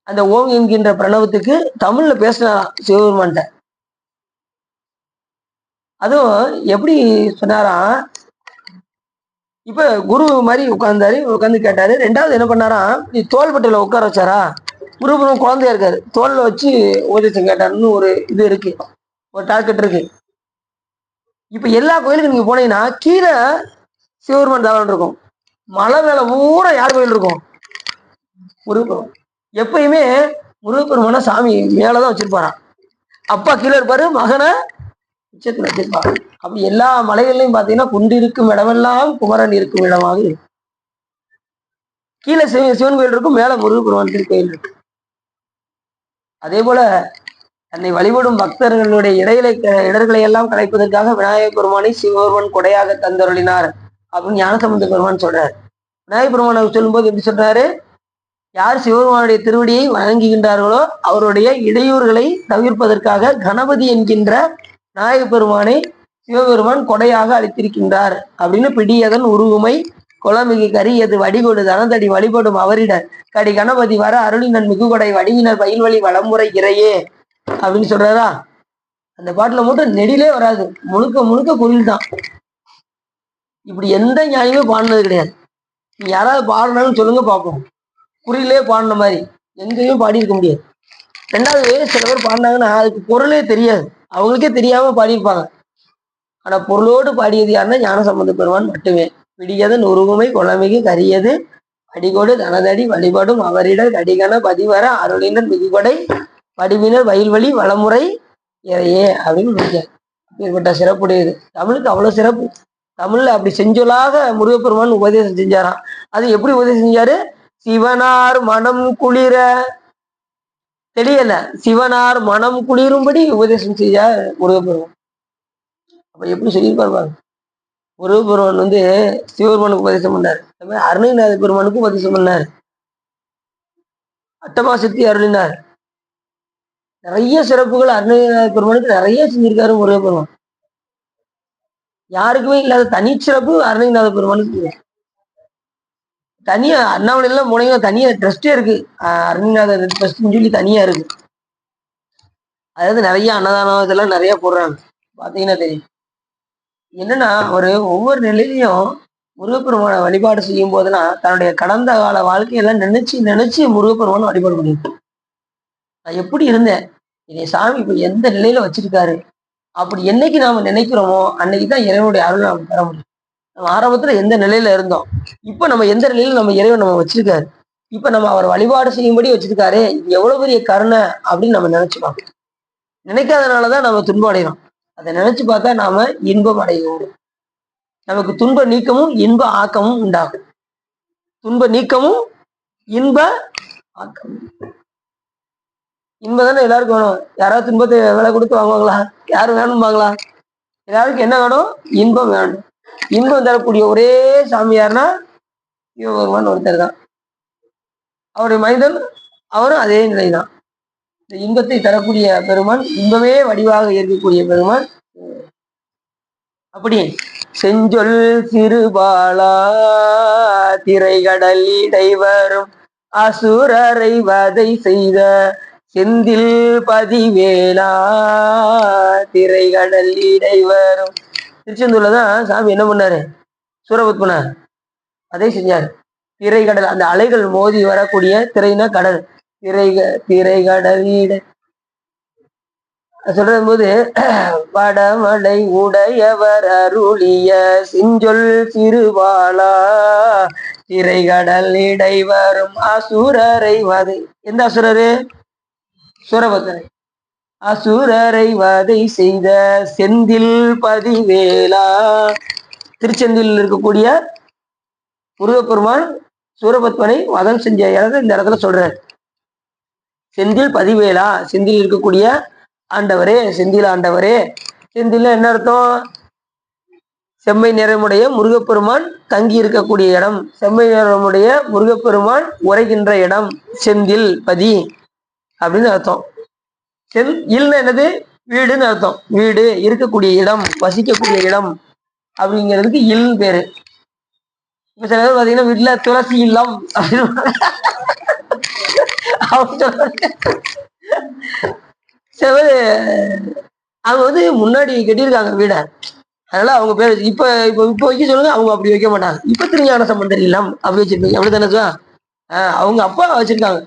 அந்த ஓம் என்கின்ற பிரணவத்துக்கு தமிழ்ல பேசினாராம் சிவபெருமான்ட்ட. அதுவும் எப்படி சொன்னாராம்? இப்ப குரு மாதிரி உட்கார்ந்து கேட்டாரு. 2வது என்ன பண்ணாராம்? நீ தோள்பட்டையில உட்கார வச்சாரா? குருபுரம் குழந்தையா இருக்காரு, தோல்ல வச்சு உபதேசம் கேட்டாருன்னு ஒரு இது இருக்கு. ஒரு டார்கெட் இருக்கு. இப்ப எல்லா கோயிலுக்கும் நீங்க போனீங்கன்னா கீழே சிவபெருமான் தேவன் இருக்கும், மலை மேல பூரா யார் கோயில் இருக்கும்? முருகப்பெருமான். எப்பயுமே முருகப்பெருமான சாமி மேலதான் வச்சிருப்பாராம். அப்பா கீழே இருப்பாரு, மகனை உச்சத்துல வச்சிருப்பாரு. அப்படி எல்லா மலைகள்லையும் பாத்தீங்கன்னா குண்டிருக்கும் இடமெல்லாம் குமரன் இருக்கும் இடமாக இருக்கும். கீழே சிவன் கோயில் இருக்கும், மேல முருகப்பெருமான் கோயில் இருக்கு. அதே போல தன்னை வழிபடும் பக்தர்களுடைய இடர்களை எல்லாம் கலைப்பதற்காக விநாயகப் பெருமானை சிவபெருமான் கொடையாக தந்தருளினார் அப்படின்னு ஞானசம்பந்த பெருமான் சொல்றாரு. விநாயகப் பெருமானை சொல்லும் போது எப்படி சொல்றாரு? யார் சிவபெருமானுடைய திருவடியை வழங்குகின்றார்களோ அவருடைய இடையூறுகளை தவிர்ப்பதற்காக கணபதி என்கின்ற விநாயகப் பெருமானை சிவபெருமான் கொடையாக அளித்திருக்கின்றார் அப்படின்னு பிடியதன் உருவுமை குளமிகு கரியது வடிகொடு தனதடி வழிபடும் அவரிட கடி கணபதி வர அருளினன் மிகுகொடை வடிவினர் பயில்வழி வளமுறை இறையே அப்படின்னு சொல்றாரா. அந்த பாட்டுல மட்டும் நெடிலே வராது, முழுக்க முழுக்க கோயில் தான். இப்படி எந்த ஞானியுமே பாடினது கிடையாது. நீ யாராவது பாடினாலும் சொல்லுங்க பார்ப்போம். குறியிலே பாடின மாதிரி எங்கேயும் பாடி இருக்க முடியாது. ரெண்டாவது, சில பேர் பாடினாங்கன்னா அதுக்கு பொருளே தெரியாது, அவங்களுக்கே தெரியாம பாடியிருப்பாங்க. ஆனா பொருளோடு பாடியது யாருன்னா ஞானசம்பந்த பெருமான் மட்டுமே. பிடியதன் உருவமை குளமிகு கரியது அடிகொடு தனதடி வழிபடும் அவரிட கடிகன பதிவர அருளினர் மிகுகொடை வடிவினர் வயல்வழி வளமுறை இறையே அப்படின்னு முடிச்சார். அப்பேற்பட்ட சிறப்புடையது. தமிழுக்கு அவ்வளவு சிறப்பு. தமிழ்ல அப்படி செஞ்சொலாக முருகப்பெருமான் உபதேசம் செஞ்சாராம். அது எப்படி உபதேசம் செஞ்சாரு? சிவனார் மனம் குளிர, தெரியல, சிவனார் மனம் குளிரும்படி உபதேசம் செஞ்சார் முருகப்பெருமான். அப்ப எப்படி சொல்லியிருப்பாரு பாருங்க. முருகப்பெருமான் சிவபெருமானுக்கு உபதேசம் பண்ணார், அருணகிரிநாத பெருமானுக்கும் உபதேசம் பண்ணார், அட்டமா சித்தி அருளினார். நிறைய சிறப்புகள் அருணகிரிநாத பெருமானுக்கு நிறைய செஞ்சிருக்காரு முருகப்பெருமான். யாருக்குமே இல்லாத தனி சிறப்பு அருணகிரிநாத பெருமானுக்கு. தனியா அண்ணாமலையெல்லாம் போனீங்கன்னா தனியா ட்ரஸ்டே இருக்கு, அருணகிரிநாத ட்ரஸ்ட்னு சொல்லி தனியா இருக்கு. அதாவது நிறைய அன்னதானம் இதெல்லாம் நிறைய போடுறாங்க, பாத்தீங்கன்னா தெரியும். என்னன்னா ஒவ்வொரு நிலையிலையும் முருகப்பெருமான வழிபாடு செய்யும் போதெல்லாம் தன்னுடைய கடந்த கால வாழ்க்கையெல்லாம் நினைச்சு நினைச்சு முருகப்பெருமான வழிபாடு பண்ணிருக்கு. நான் எப்படி இருந்தேன், என்னை சாமி இப்ப எந்த நிலையில வச்சிருக்காரு, அப்படி என்னைக்கு நாம நினைக்கிறோமோ அன்னைக்குதான் இறைவனுடைய அருள் நாம பெற முடியும். நம்ம ஆரம்பத்துல எந்த நிலையில இருந்தோம், இப்ப நம்ம எந்த நிலையில நம்ம இறைவன் நம்ம வச்சிருக்காரு, இப்ப நம்ம அவர் வழிபாடு செய்யும்படி வச்சிருக்காரு, இது எவ்வளவு பெரிய கருணை அப்படின்னு நம்ம நினைச்சு பார்க்கணும். நினைக்காதனாலதான் நம்ம துன்பம் அடைகிறோம். அதை நினைச்சு பார்த்தா நாம இன்பம் அடைவோம். நமக்கு துன்ப நீக்கமும் இன்ப ஆக்கமும் உண்டாகும். துன்ப நீக்கமும் இன்ப ஆக்கமும். இன்பம் தானே எல்லாருக்கும் வேணும். யாராவது துன்பத்தை விலை கொடுத்து வாங்குவாங்களா? யாரும் வேணும்பாங்களா? எல்லாருக்கும் என்ன வேணும்? இன்பம் வேணும். இன்பம் தரக்கூடிய ஒரே சாமி யாருன்னா சிவபெருமான் ஒருத்தர் தான். அவருடைய மனிதன் அவரும் அதே நிலைதான். இந்த இன்பத்தை தரக்கூடிய பெருமான், இன்பமே வடிவாக இருக்கக்கூடிய பெருமான். அப்படி செஞ்சொல் சிறுபாலா திரைகடல் இடைவரும் அசுரரை வதை செய்த செந்தில் பதிவேலா திரைகடல் இடைவரும். திருச்செந்தூர்லதான் சாமி என்ன பண்ணாரு? சூரபத்மனை அதை செஞ்சாரு. திரைகடல், அந்த அலைகள் மோதி வரக்கூடிய, திரைனா கடல், திரைகடல் இடை சொல்றது போது வடமலை உடையவர் அருளிய செஞ்சொல் சிறுபாலா திரைகடல் இடைவரும் அசுரரை வதை. எந்த அசுரரு? சூரபத்மனை. அசுரரை வதை செய்த செந்தில் பதிவேலா. திருச்செந்தில் இருக்கக்கூடிய முருகப்பெருமான் சூரபத்மனை வதம் செஞ்ச இடத்த இந்த இடத்துல சொல்றாரு. செந்தில் பதிவேலா, செந்தில் இருக்கக்கூடிய ஆண்டவரே, செந்தில் ஆண்டவரே. செந்தில் என்ன அர்த்தம்? செம்மை நிறமுடைய முருகப்பெருமான் தங்கி இருக்கக்கூடிய இடம், செம்மை நிறமுடைய முருகப்பெருமான் உரைகின்ற இடம் செந்தில் பதி அப்படின்னு அர்த்தம். இல்னா என்னது? வீடுன்னு அர்த்தம். வீடு, இருக்கக்கூடிய இடம், வசிக்கக்கூடிய இடம் அப்படிங்கிறதுக்கு இல் பேரு. இப்ப சில பேர் பாத்தீங்கன்னா வீட்டுல துளசி இல்லம் அப்படின்னு சில பேர் அவங்க முன்னாடி கட்டியிருக்காங்க வீட, அதனால அவங்க பேர் இப்ப வைக்க சொல்லுங்க, அவங்க அப்படி வைக்க மாட்டாங்க. இப்ப திருஞான சம்பந்தர் இல்லம் அப்படி வச்சிருப்பீங்க, அப்படித்தானே? அவங்க அப்பா வச்சிருக்காங்க,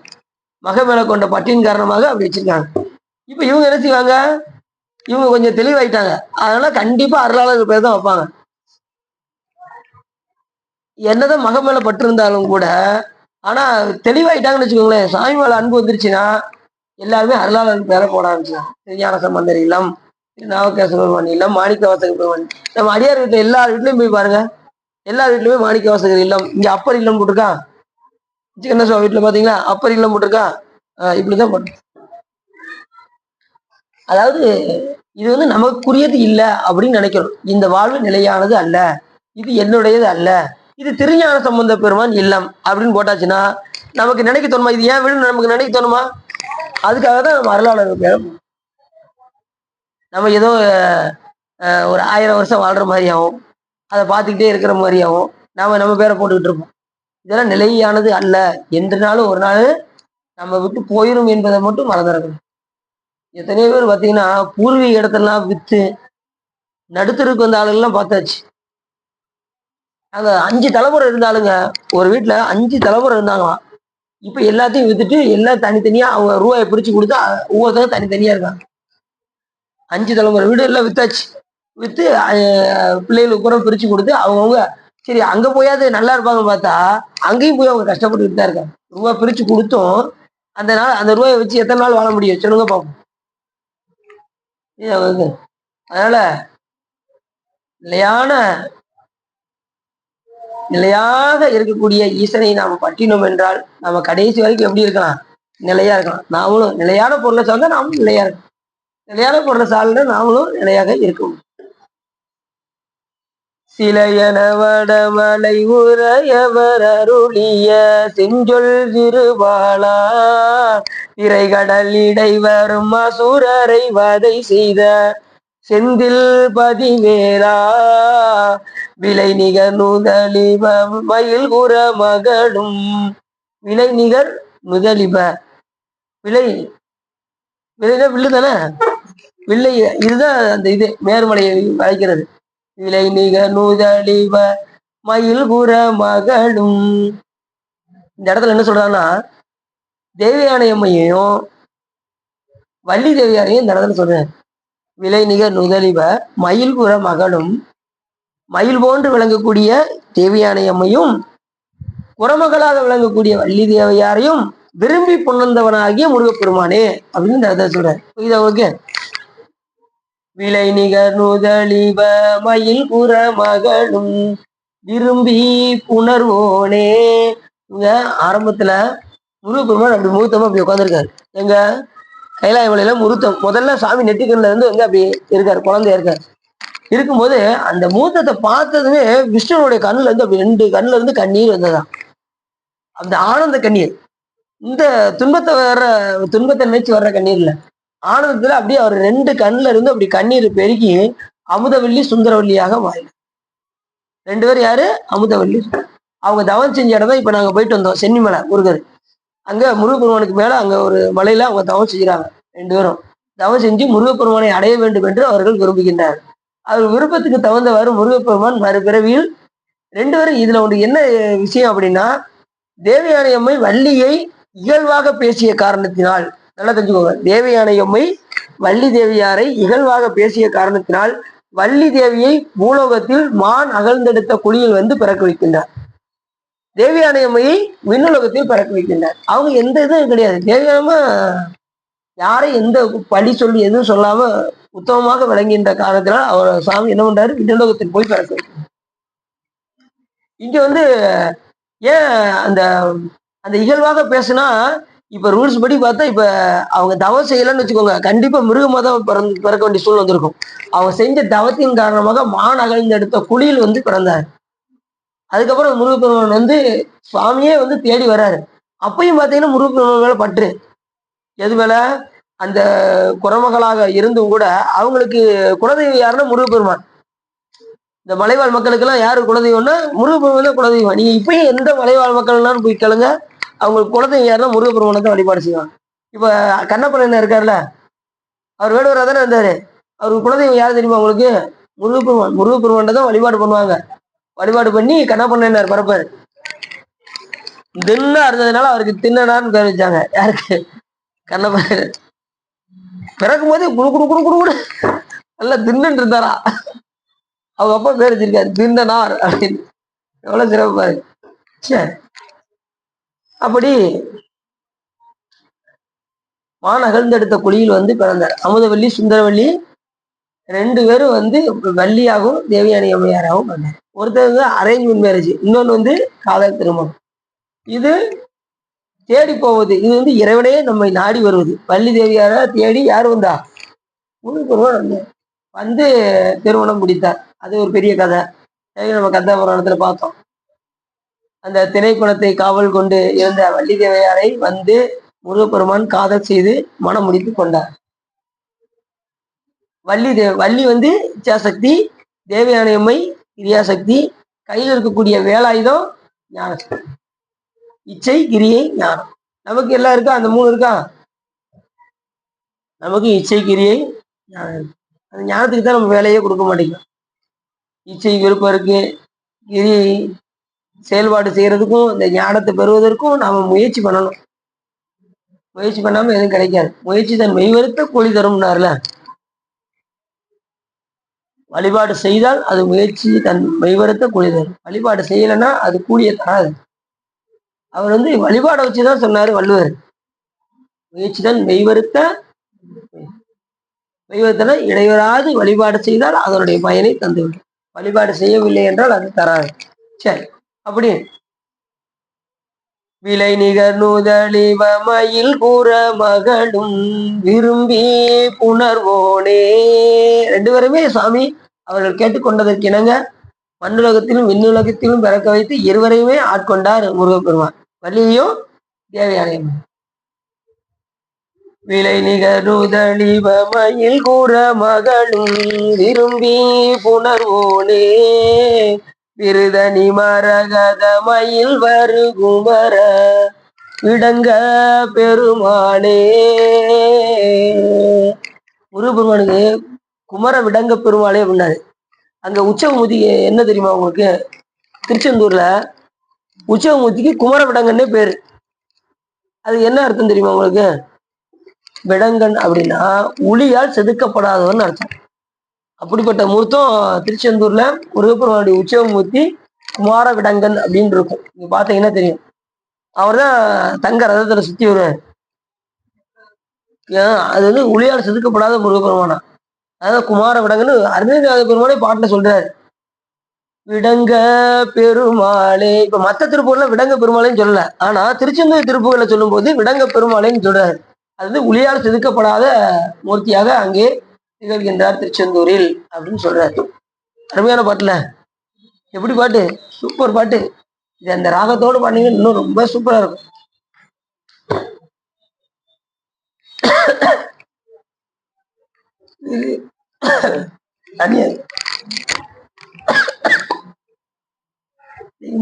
மக மேல கொண்ட பட்டின் காரணமாக அப்படி வச்சிருக்காங்க. இப்ப இவங்க என்ன செய்வாங்க? இவங்க கொஞ்சம் தெளிவாயிட்டாங்க. அதனால கண்டிப்பா அருளாளர் பேர் தான் வைப்பாங்க. என்னதான் மகன் மேல பற்று இருந்தாலும் கூட, ஆனா தெளிவாயிட்டாங்கன்னு வச்சுக்கோங்களேன், சாமி மேல அன்பு வந்துருச்சுன்னா எல்லாருமே அருளாளர் பேரை போட ஆரம்பிச்சாங்க. திருஞான சம்பந்தர் இல்லம், நாவுக்கரசர் இல்லம், மாணிக்க வாசகர் பெருமான். நம்ம அடியார் வீட்டுல எல்லார் வீட்லயும் போய் பாருங்க, எல்லார் வீட்லயுமே மாணிக்க வாசகர் இல்லம், இங்க அப்பர் இல்லம் போட்டிருக்கான். சின்ன சுவாமி வீட்டுல பாத்தீங்களா அப்பர் இல்லம் போட்டிருக்கான். இப்படிதான் போட்டு, அதாவது இது வந்து நமக்குரியது இல்ல அப்படின்னு நினைக்கிறோம். இந்த வாழ்வு நிலையானது அல்ல, இது என்னுடையது அல்ல, இது திருஞான சம்பந்த பெருமான் இல்லம் அப்படின்னு போட்டாச்சுன்னா நமக்கு நினைக்க தோணுமா? இது ஏன் வீடு நமக்கு நினைக்க தோணுமா? அதுக்காக தான் நம்ம அருளாளர் பேர். நம்ம ஏதோ ஒரு 1000 வருஷம் வாழ்ற மாதிரியாவும், அதை பார்த்துக்கிட்டே இருக்கிற மாதிரியாவும் நம்ம பேரை போட்டுக்கிட்டு இருப்போம். இதெல்லாம் நிலையானது அல்ல. என்றுனாலும் ஒரு நாள் நம்ம விட்டு போயிரும் என்பதை மட்டும் மறந்துடணும். எத்தனையோ பேர் பார்த்தீங்கன்னா பூர்வீக இடத்தெல்லாம் வித்து நடுத்தருக்கு வந்த ஆளுங்கெல்லாம் பார்த்தாச்சு. அங்க 5 தலைமுறை இருந்தாலுங்க, ஒரு வீட்டுல 5 தலைமுறை இருந்தாங்களாம். இப்ப எல்லாத்தையும் வித்துட்டு எல்லாம் தனித்தனியா அவங்க ரூபாயை பிரிச்சு கொடுத்து ஒவ்வொருத்தரும் தனித்தனியா இருக்காங்க. 5 தலைமுறை வீடு எல்லாம் வித்தாச்சு. வித்து பிள்ளைகளுக்கு கூட பிரிச்சு கொடுத்து அவங்கவுங்க சரி அங்க போயாவது நல்லா இருப்பாங்க பார்த்தா, அங்கேயும் போய் அவங்க கஷ்டப்பட்டுக்கிட்டு தான் இருக்காங்க. ரூபா பிரிச்சு கொடுத்தும் அந்த நாள் அந்த ரூபாயை வச்சு எத்தனை நாள் வாழ முடியும் சொல்லுங்க பார்ப்போம். அதனால நிலையான நிலையாக இருக்கக்கூடிய ஈசனை நாம பற்றினோம் என்றால் நம்ம கடைசி வரைக்கும் எப்படி இருக்கலாம்? நிலையா இருக்கலாம். நாமளும் நிலையான பொருளை சார்ந்தா நாமளும் நிலையா இருக்கும். நிலையான பொருளை சார்ந்த நாமளும் நிலையாக இருக்கும். சிலையன வடமலை உரையவர் அருளிய செஞ்சொல் திருவாளா திரைகடல் இடைவரும் அசுரரை வதை செய்த செந்தில் பதிவேலா விலை நிகர் நுதலிப மயில் குற மகளும் விலை நிகர் நுதலிப விலை விலைனா வில்லு தானே, வில்லை இதுதான் அந்த இது மேர்மலையை அழைக்கிறது. விலை நிகர் நுதலிப மயில் குற மகளும். இந்த இடத்துல என்ன சொல்றாங்கன்னா தேவயானையம்மையும் வள்ளி தேவியாரையும் இந்த இடத்துல சொல்றேன். விலை நிகர் நுதலிப மயில் குற மகளும், மயில் போன்று விளங்கக்கூடிய தேவியானையம்மையும் குறமகளாக விளங்கக்கூடிய வள்ளி தேவையாரையும் விரும்பி பொன்னந்தவனாகிய முருகப்பெருமானே அப்படின்னு இந்த இடத்துல சொல்றேன். இதை ஓகே. விலை நிகர் நுதலிப மயில் குற மகளும் விரும்பி புணர்வோனே. இங்க ஆரம்பத்துல முருகப்பெருமான் அப்படி முகூர்த்தமா அப்படி உட்காந்துருக்காரு. எங்க கைலாய மலையில முருத்தம் முதல்ல சாமி நெட்டிக்கண்ல இருந்து வந்து அப்படி இருக்காரு, குழந்தையா இருக்காரு. இருக்கும்போது அந்த மூத்தத்தை பார்த்ததுமே விஷ்ணுனுடைய கண்ணுல இருந்து அப்படி 2 கண்ணுல இருந்து கண்ணீர் வந்ததான். அந்த ஆனந்த கண்ணீர். இந்த துன்பத்தை நினைச்சு வர்ற கண்ணீர் இல்ல, ஆனந்தத்துல அப்படியே அவர் 2 கண்ணுல இருந்து அப்படி கண்ணீர் பெருகி அமுதவல்லி சுந்தரவல்லியாக மாறி. 2 பேர் யாரு? அமுதவல்லி. அவங்க தவம் செஞ்ச இடம் தான் இப்ப நாங்க போயிட்டு வந்தோம், சென்னிமலை முருகர். அங்க முருகப்பெருமானுக்கு மேல அங்க ஒரு மலையில அவங்க தவம் செய்கிறாங்க. 2 பேரும் தவம் செஞ்சு முருகப்பெருமானை அடைய வேண்டும் என்று அவர்கள் விரும்புகின்றனர். அவர் விருப்பத்துக்கு தகுந்தவாறு முருகப்பெருமான் மறுபிறவியில் 2 பேரும் இதுல ஒன்று என்ன விஷயம் அப்படின்னா, தேவயானையம்மை வள்ளியை இகழ்வாக பேசிய காரணத்தினால், நல்லா தெரிஞ்சுக்கோங்க, தேவயானையம்மை வள்ளி தேவியாரை இகழ்வாக பேசிய காரணத்தினால் வள்ளி தேவியை பூலோகத்தில் மான் அகழ்ந்தெடுத்த குழியில் வந்து பிறக்க வைக்கின்றார். தேவயானையம்மையை விண்ணுலகத்தில் பிறக்க வைக்கின்றார். அவங்க எந்த இதுவும் கிடையாது. தேவயானமா யாரை எந்த பழி சொல்லி எதுவும் சொல்லாம உத்தமமாக விளங்குகின்ற காரணத்தினால் அவர் சாமி என்ன பண்றாரு? விண்ணுலகத்தில் போய் பிறக்க வைக்கிறார். இங்க வந்து ஏன் அந்த அந்த இகழ்வாக பேசுனா, இப்ப ரூல்ஸ் படி பார்த்தா இப்ப அவங்க தவம் செய்யலன்னு வச்சுக்கோங்க, கண்டிப்பா மிருகமா தான் பிறக்க வேண்டிய சூழ்நிலை வந்திருக்கும். அவங்க செஞ்ச தவத்தின் காரணமாக மான் அகழ்ந்து எடுத்த குழியில் வந்து பிறந்தார். அதுக்கப்புறம் முருகப்பெருமான் வந்து சுவாமியே வந்து தேடி வர்றாரு. அப்பயும் பார்த்தீங்கன்னா முருகப்பெருமான் மேல பற்று. எது மேல? அந்த குறமகளாக இருந்தும் கூட அவங்களுக்கு குலதெய்வம் யாருன்னா முருகப்பெருமான். இந்த மலைவாழ் மக்களுக்கெல்லாம் யாரு குலதெய்வம்னா முருகப்பெருமான் தான் குலதெய்வம். நீங்க இப்பயும் எந்த மலைவாழ் மக்கள்லாம் போய் கேளுங்க, அவங்களுக்கு குலதெய்வம் யாருன்னா முருகப்பெருமானை தான் வழிபாடு செய்வாங்க. இப்ப கண்ணப்பன் என்ன இருக்காருல்ல, அவர் வேடுவரா தானே இருந்தாரு. அவருக்கு குலதெய்வம் யாரு தெரியுமா உங்களுக்கு? முருகப்பெருமான். முருகப்பெருமான் தான் வழிபாடு பண்ணுவாங்க. வழிபாடு பண்ணி கண்ணப்பண்ணார் பரப்பாரு. தின்னா இருந்ததுனால அவருக்கு தின்னனான்னு பேர் வச்சாங்க. யாருக்கு? கண்ணப்பன். பிறக்கும் போதே குடு குடு குடு குடு குடு நல்லா தின்னு இருந்தாரா. அவங்க அப்பா பேர் வச்சிருக்காரு தின்னனார் அப்படின்னு. எவ்வளவு சிறப்பு பாருங்க. சரி, அப்படி மான் அகழ்ந்தெடுத்த குழியில் வந்து பிறந்தார். அமுதவல்லி சுந்தரவல்லி 2 பேரும் வந்து வள்ளியாகவும் தேவயானி அம்மையாராகவும் பிறந்தார். ஒருத்தர் வந்து அரேஞ்ச்மெண்ட் மேரேஜ், இன்னொன்று வந்து காதல் திருமணம். இது தேடி போவது, இது வந்து இறைவனே நம்மை நாடி வருவது. வள்ளி தேவியார தேடி யார் வந்தா? முருகப்பெருமான் வந்து திருமணம் முடித்தார். அது ஒரு பெரிய கதை. நம்ம கந்த புராணத்துல பார்த்தோம். அந்த திணைக்குளத்தை காவல் கொண்டு இருந்த வள்ளி தேவையாரை வந்து முருகப்பெருமான் காதல் செய்து மனம் முடித்து கொண்டார். வள்ளி வந்து இச்சாசக்தி, தேவயானை அம்மை கிரியாசக்தி, கையில் இருக்கக்கூடிய வேலாயுதம் ஞானசக்தி. இச்சை, கிரியை, ஞானம். நமக்கு எல்லாம் இருக்கா? அந்த 3 இருக்கா? நமக்கு இச்சை, கிரியை, ஞானம். அந்த ஞானத்துக்கு தான் நம்ம வேலையே கொடுக்க மாட்டேங்கிறோம். இச்சை விருப்பம் இருக்கு, கிரி செயல்பாடு செய்யறதுக்கும் இந்த ஞானத்தை பெறுவதற்கும் நாம முயற்சி பண்ணணும். முயற்சி பண்ணாம எதுவும் கிடைக்காது. முயற்சி தன் மெய்வருத்த கூலி தரும்னார்ல. வழிபாடு செய்தால் அது முயற்சி தன் மெய்வருத்த கூலி தரும். வழிபாடு செய்யலைன்னா அது கூலியை தராது. அவர் வந்து வழிபாடை வச்சுதான் சொன்னாரு வள்ளுவர். முயற்சி தான் மெய்வருத்தன இடைவராது வழிபாடு செய்தால் அதனுடைய பயனை தந்துவிடும். வழிபாடு செய்யவில்லை என்றால் அது தராது. சரி, அப்படி விலை நிகர் நுதலிவமையில் கூற மகளும் விரும்பி புணர்வோனே. 2 பேருமே சாமி அவர்கள் கேட்டுக்கொண்டதற்கு இணங்க மண்ணுலகத்திலும் விண்ணுலகத்திலும் பிறக்க வைத்து இருவரையுமே ஆட்கொண்டார் முருகப்பெருமான், வள்ளியையும் தேவயானையும். விலை நிகர் நுதலிவமையில் கூற மகளும் விரும்பி புணர்வோனே விருதனி மரகத மயில் வருகுமர விடங்க பெருமாளே. முருகப்பெருமானுக்கு குமர விடங்க பெருமாளே அப்படின்னாரு. அங்க உற்சவமூர்த்திக்கு என்ன தெரியுமா உங்களுக்கு? திருச்செந்தூர்ல உற்சவமூர்த்திக்கு குமர விடங்கன்னே பேரு. அது என்ன அர்த்தம் தெரியுமா உங்களுக்கு? விடங்கன் அப்படின்னா உளியால் செதுக்கப்படாதவன் அர்த்தம். அப்படிப்பட்ட மூர்த்தம் திருச்செந்தூர்ல முருகப்பெருமானுடைய உற்சவமூர்த்தி குமார விடங்கன் அப்படின்னு இருக்கும். நீங்க பாத்தீங்கன்னா தெரியும். அவர் தான் தங்க ரதத்துல சுத்தி வருவார். அது வந்து உளியால் செதுக்கப்படாத முருகப்பெருமானா. அதாவது குமார விடங்கன்னு அருணகிரிநாத பெருமானே பாட்டுல சொல்றாரு, விடங்க பெருமாளே. இப்ப மத்த திருப்பூர்ல விடங்க பெருமாளைன்னு சொல்லல, ஆனா திருச்செந்தூர் திருப்பூர்ல சொல்லும் போது விடங்க பெருமாளைன்னு சொல்றாரு. அது வந்து உளியால் செதுக்கப்படாத மூர்த்தியாக அங்கே திகழ்கின்றார் திருச்செந்தூரில் அப்படின்னு சொல்றாரு. அருமையான பாட்டுல. எப்படி பாட்டு? சூப்பர் பாட்டு. இது அந்த ராகத்தோடு பாத்தீங்கன்னா இன்னும் ரொம்ப சூப்பரா இருக்கும்.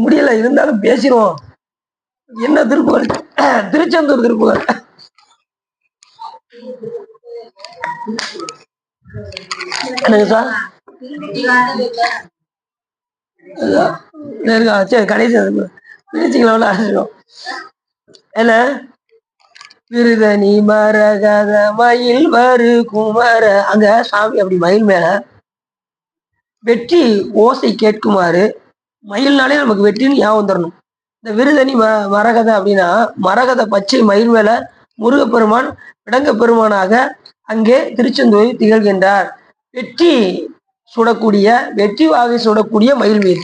முடியல, இருந்தாலும் பேசிடுவோம். என்ன திருப்புகழ்? திருச்செந்தூர் திருப்புகழ். என்னங்க சார்? சரி, கடைசி என்ன? விருதனி மரகத மயில் வரு குமர. அங்க சாமி அப்படி மயில் மேல வெற்றி ஓசை கேட்குமாறு, மயில்னாலே நமக்கு வெற்றின்னு ஞாபகம் தரணும். இந்த விருதனி மரகத அப்படின்னா மரகத பச்சை மயில் மேல முருகப்பெருமான் விடங்க பெருமானாக அங்கே திருச்செந்தூரில் திகழ்கின்றார். வெற்றி சுடக்கூடிய, வெற்றி வாகை சுடக்கூடிய மயில் மீது.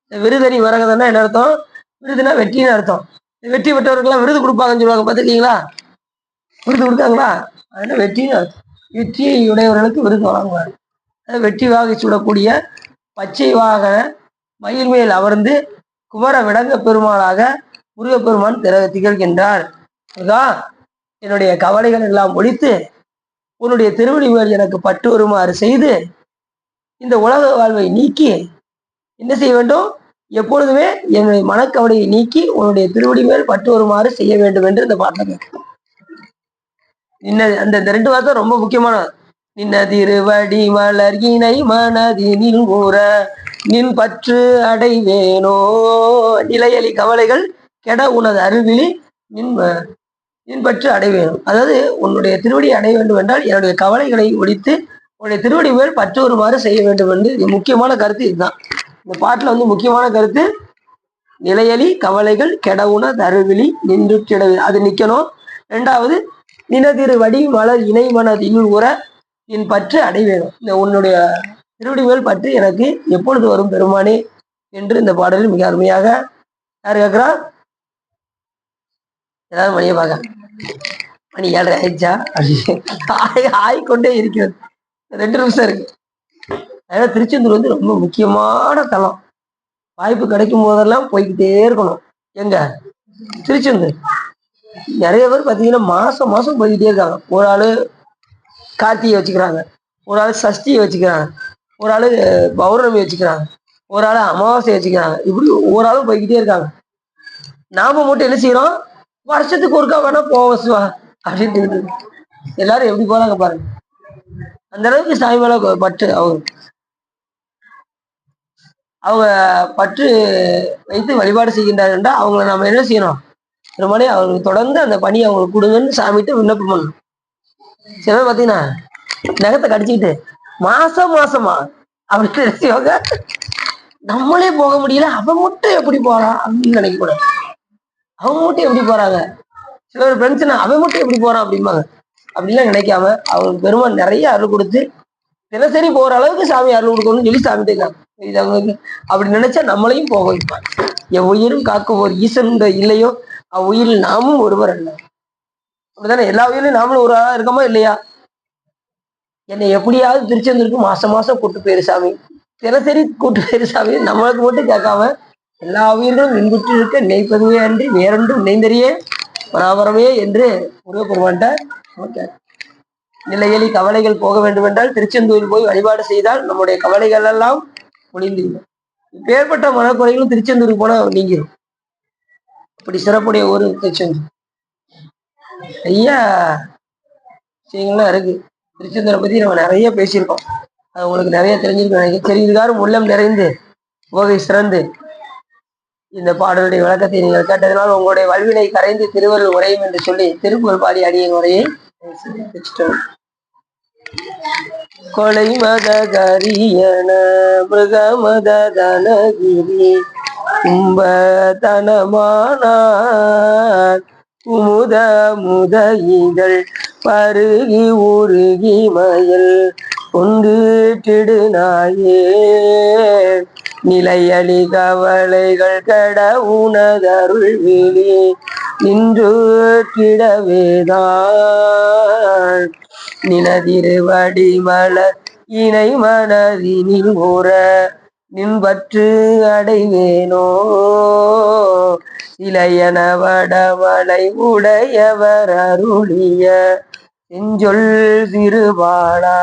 இந்த விருதனி மரகதன்னா என்ன அர்த்தம்? விருதுனா வெற்றின்னு அர்த்தம். வெற்றி பெற்றவர்கள்லாம் விருது கொடுப்பாங்கன்னு சொல்லுவாங்க, பார்த்துருக்கீங்களா? விருது கொடுத்தாங்களா? அதனால வெற்றின்னு அர்த்தம். வெற்றியை உடையவர்களுக்கு விருது வழங்குவார். வெற்றி வாகை சுடக்கூடிய பச்சை வாகன மயில் மேல் அமர்ந்து குமர விடங்க பெருமாளாக முருகப்பெருமான் திகழ்கின்றார். அதுதான் என்னுடைய கவலைகள் எல்லாம் ஒழித்து உன்னுடைய திருவடி மேல் எனக்கு பட்டு வருமாறு செய்து இந்த உலக வாழ்வை நீக்கி என்ன செய்ய வேண்டும்? எப்பொழுதுமே என்னுடைய மனக்கவலையை நீக்கி உன்னுடைய திருவடி மேல் பட்டு வருமாறு செய்ய வேண்டும் என்று இந்த பாட்டை அந்த 2 வார்த்தை ரொம்ப முக்கியமான. நின்ன திருவடி மலர் இணை மனதினில் ஊற நின் பற்று அடைவேனோ நிலையலி கவலைகள் கெட உனது அருவிழி நின் பின்பற்று அடைய வேணும். அதாவது உன்னுடைய திருவடி அடைய வேண்டும் என்றால் என்னுடைய கவலைகளை ஒழித்து உன்னுடைய திருவடி மேல் பற்று வருமாறு செய்ய வேண்டும் என்று முக்கியமான கருத்து இதுதான். இந்த பாட்டுல முக்கியமான கருத்து நிலையலி கவலைகள் கெடவுன தருவிழி நின்று கிடவு அது நிக்கணும். ரெண்டாவது நினதிரு வடி மலர் இணை மனதில் உற என் பற்று அடைவேணும். இந்த உன்னுடைய திருவடி மேல் பற்று எனக்கு எப்பொழுது வரும் பெருமானே என்று இந்த பாடலில் மிக அருமையாக யாரு கேட்கிறா? ஏதாவது மணியை பார்க்க மணி 7:30 ஆயிடுச்சா? ஆயிக்கொண்டே இருக்கிறது. 2 நிமிஷம் இருக்கு. அதனால திருச்செந்தூர் ரொம்ப முக்கியமான தலம். வாய்ப்பு கிடைக்கும் போதெல்லாம் போய்கிட்டே இருக்கணும். எங்க திருச்செந்தூர் நிறைய பேர் பார்த்தீங்கன்னா மாசம் மாசம் போய்கிட்டே இருக்காங்க. ஒரு ஆளு கார்த்திகை வச்சுக்கிறாங்க, ஒரு ஆள் சஷ்டியை வச்சுக்கிறாங்க, ஒரு ஆளு பௌர்ணமி வச்சுக்கிறாங்க, ஒரு ஆள் அமாவாசை வச்சுக்கிறாங்க. இப்படி ஒரு ஆளும் போய்கிட்டே இருக்காங்க. நாம மட்டும் என்ன செய்யறோம்? வருஷத்துக்கு ஒருக்கா வேணா போவா அப்படின்ட்டு எல்லாரும் எப்படி போறாங்க பாருங்க. அந்த அளவுக்கு சாமி மேல பற்று அவங்க பற்று வைத்து வழிபாடு செய்கின்றார்கள் என்றால் அவங்களை நம்ம என்ன செய்யணும்? பெருமானே அவங்களுக்கு தொடர்ந்து அந்த பணி அவங்களுக்கு கொடுங்கன்னு சாமிட்டு விண்ணப்பம் பண்ணணும். சில பேர் பார்த்தீங்கன்னா நகத்தை கடிச்சுக்கிட்டு மாசமா அப்படின்னு நினைச்சவங்க நம்மளே போக முடியல, அவன் மட்டும் எப்படி போறான் அப்படின்னு நினைக்க கூடாது. அவங்க மட்டும் எப்படி போறாங்க? சில பேர் ஃப்ரெண்ட்ஸ்னா அவன் மட்டும் எப்படி போறான் அப்படிம்பாங்க. அப்படிலாம் நினைக்காம அவங்களுக்கு பெருமான் நிறைய அருள் கொடுத்து தினசரி போற அளவுக்கு சாமி அருள் கொடுக்கணும்னு சொல்லி சாமி இருக்காங்க. இது அவங்களுக்கு அப்படி நினைச்சா நம்மளையும் போக வைப்பான். என் உயிரும் காக்கும் ஒரு ஈசன் இல்லையோ அவ்வுயிரில் நாமும் ஒருவர் அல்ல. அப்படித்தானே எல்லா உயிரிலும் நாமளும் ஒரு ஆளா இருக்கோமா இல்லையா? என்னை எப்படியாவது திருச்செந்தூருக்கு மாசம் கூட்டு போயிரு சாமி, தினசரி கூட்டு போயிரு சாமி, நம்மளுக்கு மட்டும் கேட்காம எல்லா உயிர்களும் மின்புற்று இருக்க நினைப்பதுவே அன்றி வேறொன்றும் நினைந்தறியே பராபரமே என்று முருகப்பெருமான்ட்ட நிலையலி கவலைகள் போக வேண்டும் என்றால் திருச்செந்தூரில் போய் வழிபாடு செய்தால் நம்முடைய கவலைகள் எல்லாம் ஒளிந்துவிடும். இப்பேற்பட்ட மனக்குறைகளும் திருச்செந்தூருக்கு போனா நீங்கிடும். அப்படி சிறப்புடைய ஒரு திருச்செந்தூர் நிறைய விஷயங்கள்லாம் இருக்கு. திருச்செந்தூரை பத்தி நம்ம நிறைய பேசியிருக்கோம். அது உங்களுக்கு நிறைய தெரிஞ்சிருக்கோம். சரி, இதுக்காரும் உள்ளம் நிறைந்து உவகை சிறந்து இந்த பாடலுடைய விளக்கத்தை நீங்கள் கேட்டதனால் உங்களுடைய வல்வினை கரைந்து திருவருள் உரையும் என்று சொல்லி திருப்புகழ் பாடி அடியின் உரையை வச்சுட்டோம். கொலை மத கரியன மிருக மத தனகிரி கும்ப தனமானார் குமுத முத இதழ் பருகி உருகி மயில் கொண்டு நாயே நிலையலி கவலைகள் கட உனதருள் விழி நின்று கிடவேதான் நினதிருவடி மலர் இணை மனதினில் உற நின்பற்று அடைவேனோ இளையன வடமலை உடையவர் அருளிய செஞ்சொல் திருபாடா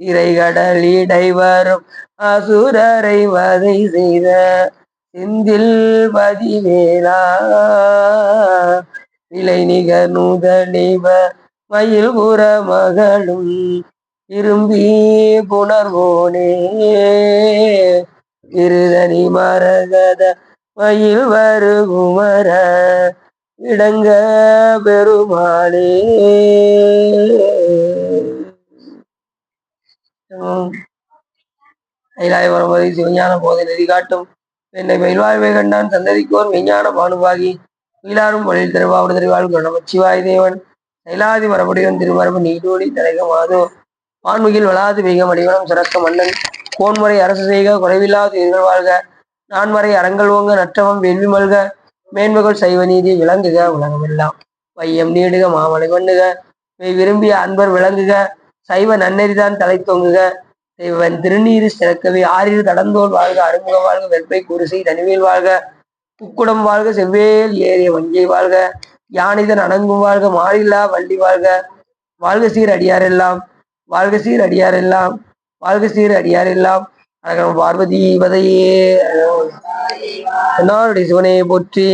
இறைகடல் இடை வரும் அசுரரை வதை செய்த செந்தில் பதிவேலா இலை நிகர் நூதலிவ மயில் புற மகளும் விரும்பி புணர்வோனே இருதனி மரகத மயில் வருகுமர இடங்க பெருமாளே. கைலாய வருவதை சிவஞான போதை நெறி காட்டும் என்னை மயில்வாழ்வை கண்டான் சந்ததிக்கோர் மெய்ஞான பானுபாகி வீழாரும் வழியில் திருவாவடு திருவாழ்வு நமச்சிவாய் தேவன் கைலாதி மரபடிவன் திருமரபு நீடோடி தலைக மாதோ வான்முகில் வளாது மிக மடிவனம் சிறக்க மன்னன் கோன்முறை அரசு செய்க குறைவில்லாத உயிர்கள் வாழ்க நான்மறை அறங்கள் ஓங்க நற்றவம் வெல்வி மல்க மேன்மகள் சைவ நீதி விளங்குக உலகமெல்லாம் வையம் நீடுக மாமலை பண்ணுக விரும்பிய அன்பர் விளங்குக சைவ நன்னெறிதான் தலை தொங்குக தெய்வன் திருநீரு சிறக்கவே ஆறிரு தடந்தோல் வாழ்க அருமுக வாழ்க வெப்பை குருசை தனிவேல் வாழ்க உக்குடம் வாழ்க செவ்வேல் ஏறிய வங்கை வாழ்க யானிதன் அடங்கும் வாழ்க மாறில்லா வள்ளி வாழ்க வாழ்க சீர் அடியாரெல்லாம் வாழ்க சீர் அடியாரெல்லாம் வாழ்க சீர் அடியாரெல்லாம் அழகம் பார்வதி பதையே என்னாருடைய சிவனையை போற்றி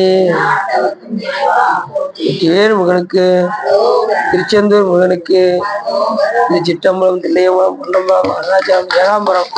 வேறு முகனுக்கு திருச்செந்தூர் முகனுக்கு சிற்றம்பலம் தில்லையம்பலம் பொன்னம்பலம் அருணாச்சலம் ஏகாம்பரம்